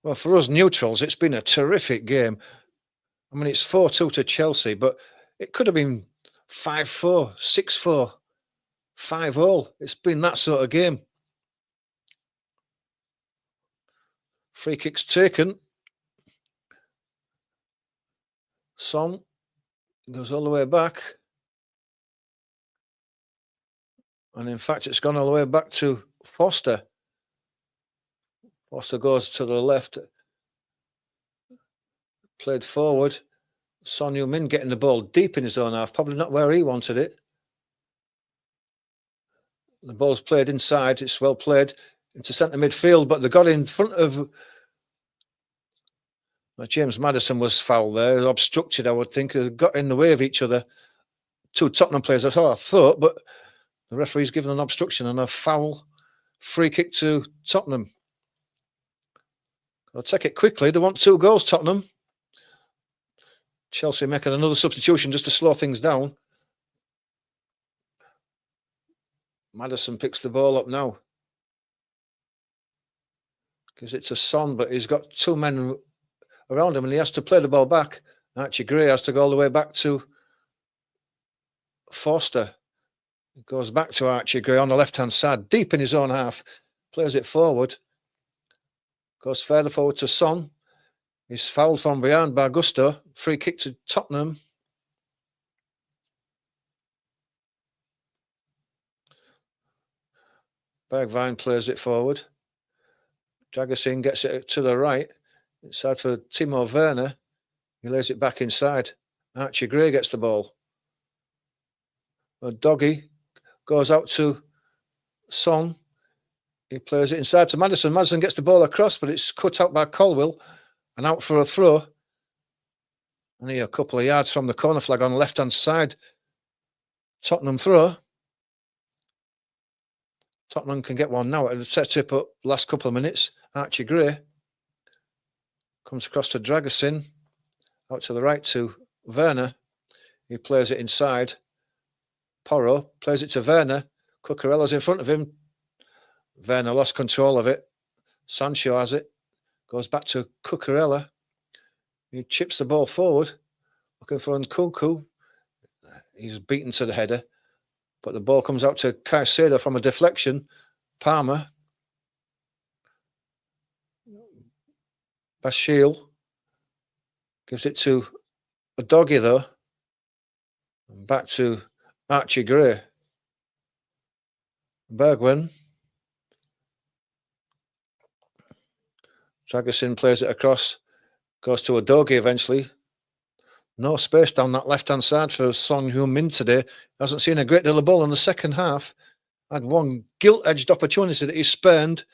Well, for us neutrals, it's been a terrific game. I mean, it's 4-2 to Chelsea, but it could have been 5-4, 6-4, 5-all. It's been that sort of game. Free kicks taken. Son goes all the way back. And in fact, it's gone all the way back to Foster. Foster goes to the left. Played forward. Son Heung-min getting the ball deep in his own half. Probably not where he wanted it. The ball's played inside. It's well played into centre midfield, but they got in front of... James Maddison was fouled there. Obstructed, I would think. They got in the way of each other. Two Tottenham players, that's all I thought, but the referee's given an obstruction and a foul. Free kick to Tottenham. I'll take it quickly. They want 2 goals, Tottenham. Chelsea making another substitution just to slow things down. Maddison picks the ball up now. Because it's a Son, but he's got 2 men around him and he has to play the ball back. Archie Gray has to go all the way back to Foster. It goes back to Archie Gray on the left-hand side, deep in his own half. Plays it forward. Goes further forward to Son. He's fouled from behind by Gusto. Free kick to Tottenham. Bergwijn plays it forward. Dragusin gets it to the right. Inside for Timo Werner. He lays it back inside. Archie Gray gets the ball. Doggy goes out to Son. He plays it inside to Maddison. Maddison gets the ball across, but it's cut out by Colwill and out for a throw. Only a couple of yards from the corner flag on the left-hand side. Tottenham throw. Tottenham can get one now. It sets up last couple of minutes. Archie Gray comes across to Dragusin. Out to the right to Werner. He plays it inside. Porro plays it to Werner. Cucurella's in front of him. Werner lost control of it. Sancho has it. Goes back to Cucurella. He chips the ball forward. Looking for Nkunku. He's beaten to the header. But the ball comes out to Caicedo from a deflection. Palmer. Bashil. Gives it to a doggy though. And back to Archie Gray. Bergwijn. Dragusin plays it across. Goes to a doggy eventually. No space down that left-hand side for Son Heung-min today. Hasn't seen a great deal of ball in the second half. Had one gilt-edged opportunity that he spurned.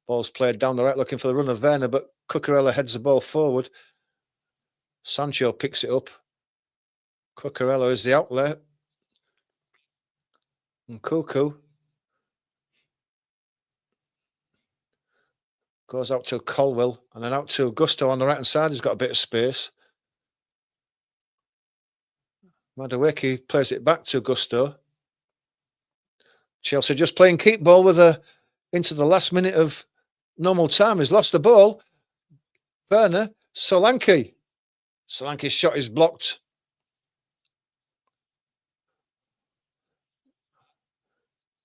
Ball's played down the right looking for the run of Werner, but Cucurella heads the ball forward. Sancho picks it up. Cucurella is the outlet. And Nkunku goes out to Colwill and then out to Gusto on the right-hand side. He's got a bit of space. Madueke plays it back to Gusto. Chelsea just playing keep ball with into the last minute of normal time. He's lost the ball. Werner, Solanke. Solanke's shot is blocked.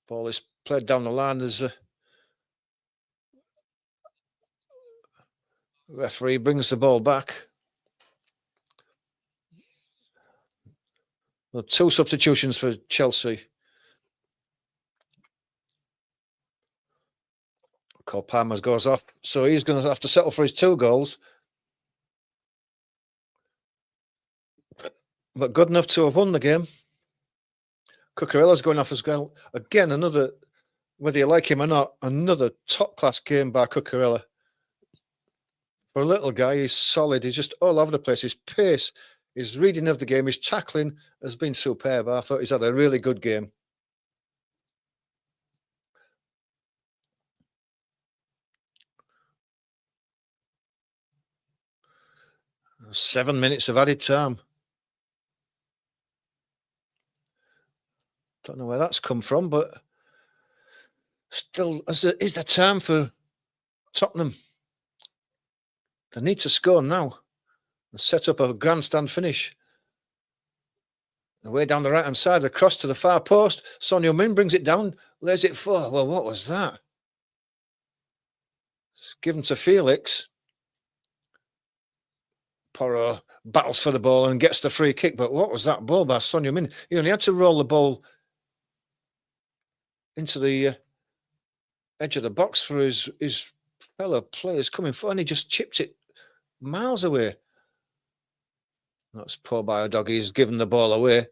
Ball is played down the line. There's a referee brings the ball back. Well, 2 substitutions for Chelsea. Cole Palmer goes off, so he's going to have to settle for his 2 goals. But good enough to have won the game. Cucurella's going off as well. Again, another, whether you like him or not, another top-class game by Cucurella. For a little guy, he's solid. He's just all over the place. His pace, his reading of the game, his tackling has been superb. I thought he's had a really good game. Seven minutes of added time. Don't know where that's come from, but still, is there time for Tottenham? They need to score now and set up a grandstand finish. Away down the right-hand side, across to the far post. Son Heung-min brings it down, lays it for. Well, what was that? It's given to Felix. Porro battles for the ball and gets the free kick. But what was that ball by Son Heung-min? He only had to roll the ball into the edge of the box for his fellow players coming forward, and he just chipped it miles away. That's poor by a dog. He's given the ball away.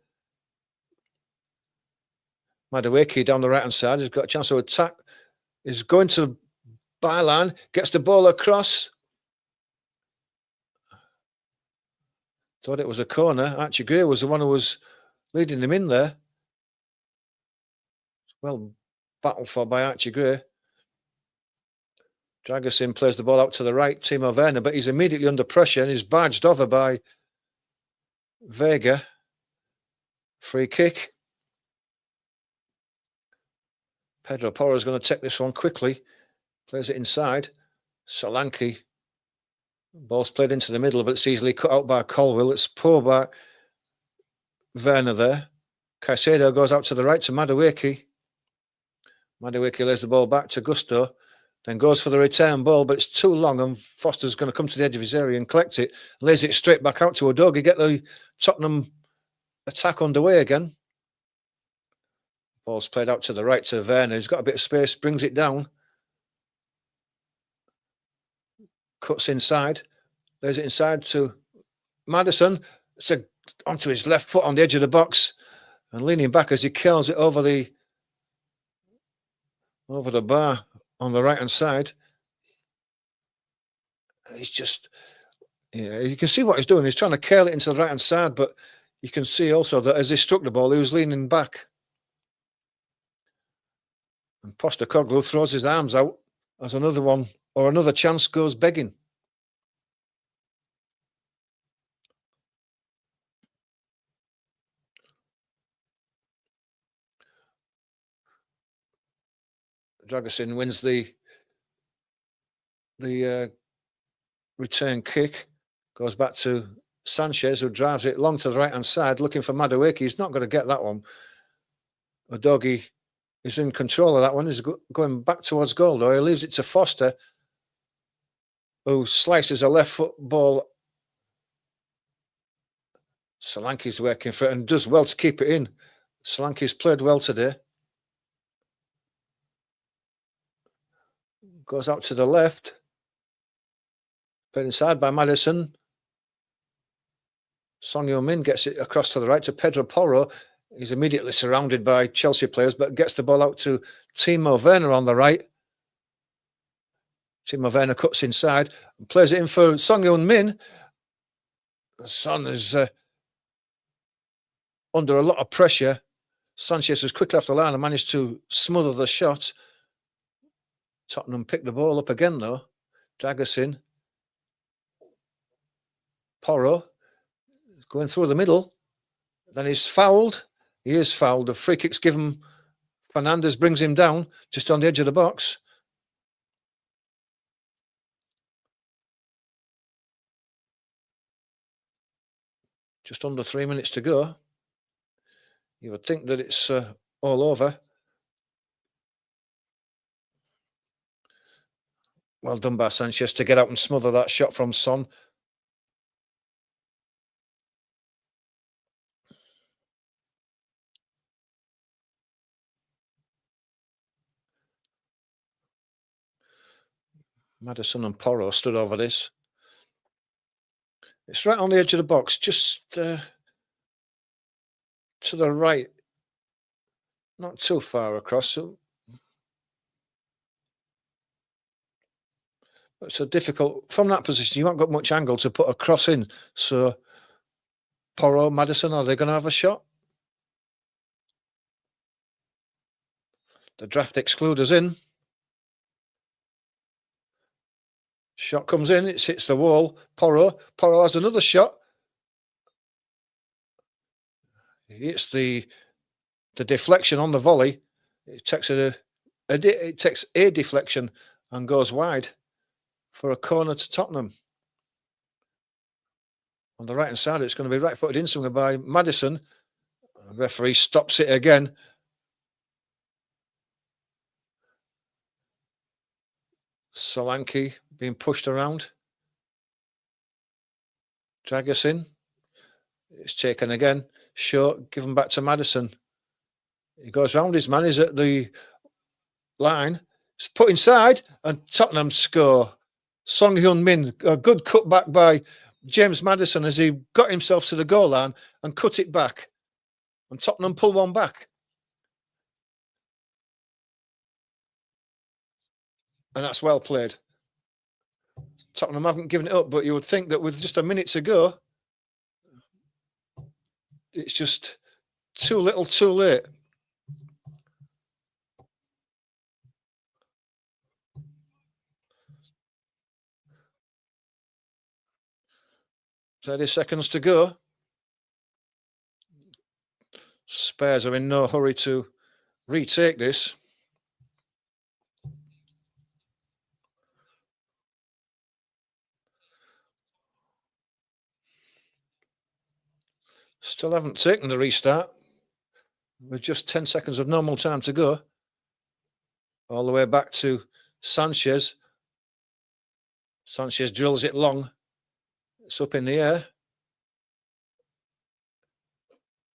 Madueke down the right-hand side. He's got a chance to attack. He's going to the byline. Gets the ball across. Thought it was a corner. Archie Gray was the one who was leading him in there. Well battled for by Archie Gray. Dragusin plays the ball out to the right, Timo Werner, but he's immediately under pressure and is barged over by Vega. Free kick. Pedro Porro is going to take this one quickly. Plays it inside. Solanke. Ball's played into the middle, but it's easily cut out by Colwill. It's poor by Werner there. Caicedo goes out to the right to Madueke. Madueke lays the ball back to Gusto. Then goes for the return ball, but it's too long, and Foster's going to come to the edge of his area and collect it. Lays it straight back out to Udogie. Get the Tottenham attack underway again. Ball's played out to the right to Werner. He's got a bit of space, brings it down. cuts inside. There's it inside to Maddison. It's onto his left foot on the edge of the box and leaning back as he curls it over the bar on the right-hand side. He's just, you can see what he's doing. He's trying to curl it into the right-hand side, but you can see also that as he struck the ball, he was leaning back. And Postecoglou throws his arms out as another chance goes begging. Dragusin wins the return kick, goes back to Sanchez, who drives it long to the right-hand side, looking for Madueke. He's not going to get that one. Udogie is in control of that one. He's going back towards goal, though. He leaves it to Foster, who slices a left foot ball. Solanke's working for it and does well to keep it in. Solanke's played well today. Goes out to the left. Put inside by Maddison. Son Heung-min gets it across to the right to Pedro Porro. He's immediately surrounded by Chelsea players, but gets the ball out to Timo Werner on the right. Timo Werner cuts inside and plays it in for Son Heung-min. Son is under a lot of pressure. Sanchez has quickly off the line and managed to smother the shot. Tottenham picked the ball up again, though. Dragusin. Porro going through the middle. Then he's fouled. He is fouled. The free kick's given. Fernandes brings him down just on the edge of the box. Just under 3 minutes to go. You would think that it's all over. Well done by Sanchez to get out and smother that shot from Son. Maddison and Porro stood over this. It's right on the edge of the box, just to the right. Not too far across. So it's a difficult, from that position, you haven't got much angle to put a cross in. So Porro, Maddison, are they going to have a shot? The draft excluder's in. Shot comes in, it hits the wall. Porro has another shot. He hits the deflection on the volley. It takes a deflection and goes wide for a corner to Tottenham. On the right-hand side, it's going to be right-footed in somewhere by Maddison. The referee stops it again. Solanke being pushed around. Dragusin. It's taken again. Short, given back to Maddison. He goes round his man. He's at the line. It's put inside and Tottenham score. Son Heung-min, a good cutback by James Maddison as he got himself to the goal line and cut it back. And Tottenham pull one back. And that's well played. Tottenham haven't given it up, but you would think that with just a minute to go, it's just too little, too late. .30 seconds to go. Spurs are in no hurry to retake this. Still haven't taken the restart. With just 10 seconds of normal time to go. All the way back to Sanchez. Sanchez drills it long. It's up in the air.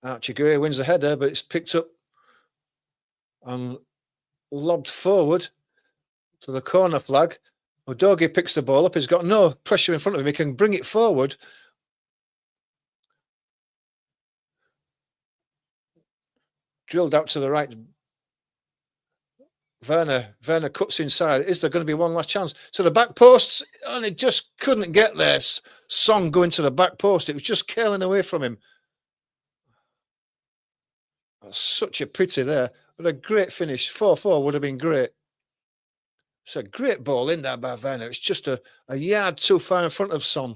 Archie Gray wins the header, but it's picked up and lobbed forward to the corner flag. Udogie picks the ball up. He's got no pressure in front of him. He can bring it forward. Drilled out to the right. Werner cuts inside. Is there going to be one last chance? To the back posts, and it just couldn't get there. Son going to the back post. It was just curling away from him. That's such a pity there. But a great finish. 4-4 would have been great. It's a great ball in there by Werner. It's just a yard too far in front of Son.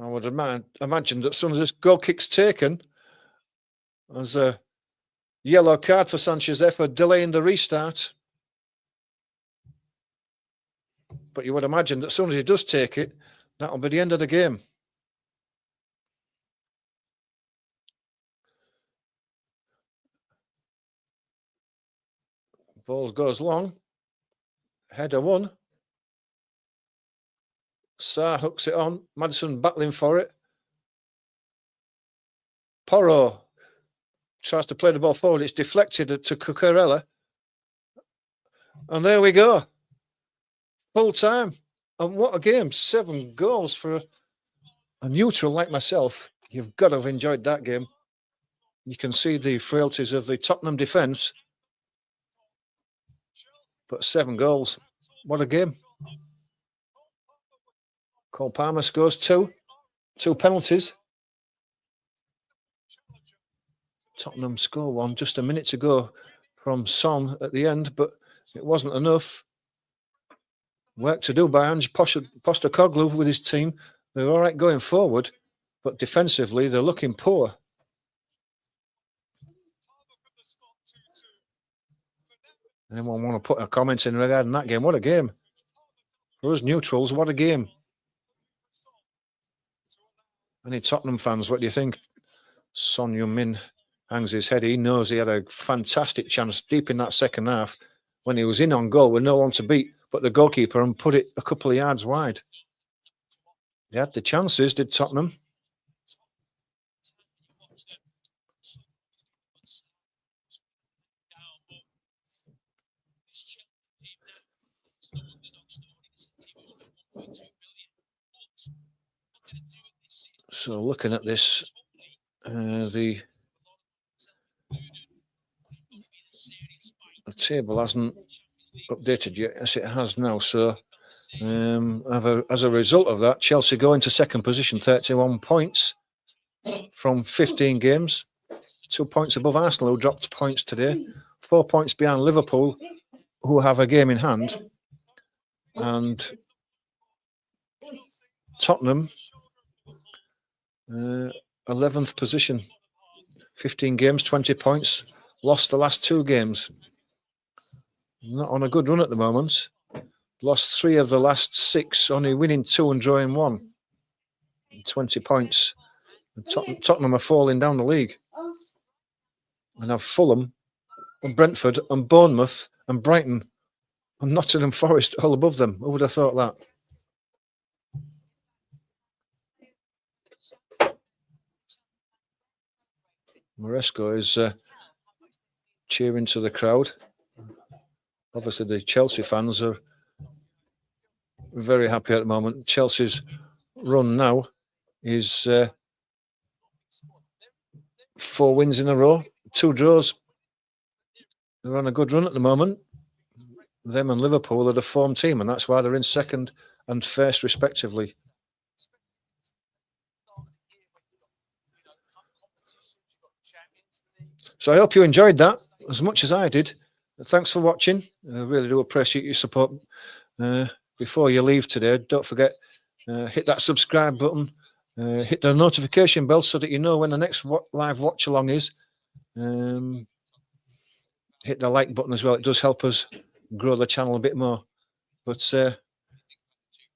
I would imagine that as soon as this goal kick's taken, there's a yellow card for Sanchez there for delaying the restart. But you would imagine that as soon as he does take it, that'll be the end of the game. Ball goes long. Header won. Sarr hooks it on. Maddison battling for it. Porro tries to play the ball forward. It's deflected to Cucurella. And there we go. Full time. And what a game. 7 goals for a neutral like myself. You've got to have enjoyed that game. You can see the frailties of the Tottenham defence. But 7 goals. What a game. Cole Palmer scores 2 penalties. Tottenham score 1 just a minute to go from Son at the end, but it wasn't enough. Work to do by Ange Postecoglou with his team. They're all right going forward, but defensively they're looking poor. Anyone want to put a comment in regarding that game? What a game. For us neutrals, what a game. Any Tottenham fans, what do you think? Son Heung-min hangs his head. He knows he had a fantastic chance deep in that second half when he was in on goal with no one to beat but the goalkeeper and put it a couple of yards wide. They had the chances, did Tottenham. So looking at this, the table hasn't updated yet. Yes, it has now. So as a result of that, Chelsea go into second position, 31 points from 15 games. 2 points above Arsenal, who dropped points today. 4 points behind Liverpool, who have a game in hand. And Tottenham, 11th position, 15 games, 20 points. Lost the last 2 games. Not on a good run at the moment. Lost 3 of the last 6, only winning 2 and drawing 1. 20 points. And Tottenham are falling down the league. And have Fulham and Brentford and Bournemouth and Brighton and Nottingham Forest all above them. Who would have thought that? Maresco is cheering to the crowd. Obviously, the Chelsea fans are very happy at the moment. Chelsea's run now is 4 wins in a row, 2 draws. They're on a good run at the moment. Them and Liverpool are the form team, and that's why they're in second and first, respectively. So I hope you enjoyed that as much as I did. Thanks for watching. I really do appreciate your support. Before you leave today, don't forget, hit that subscribe button, hit the notification bell so that you know when the next live watch along is. Hit the like button as well. It does help us grow the channel a bit more. But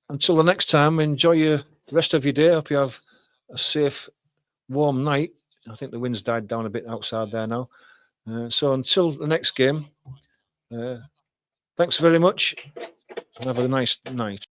until the next time, enjoy the rest of your day. Hope you have a safe, warm night. I think the wind's died down a bit outside there now. So until the next game, thanks very much and have a nice night.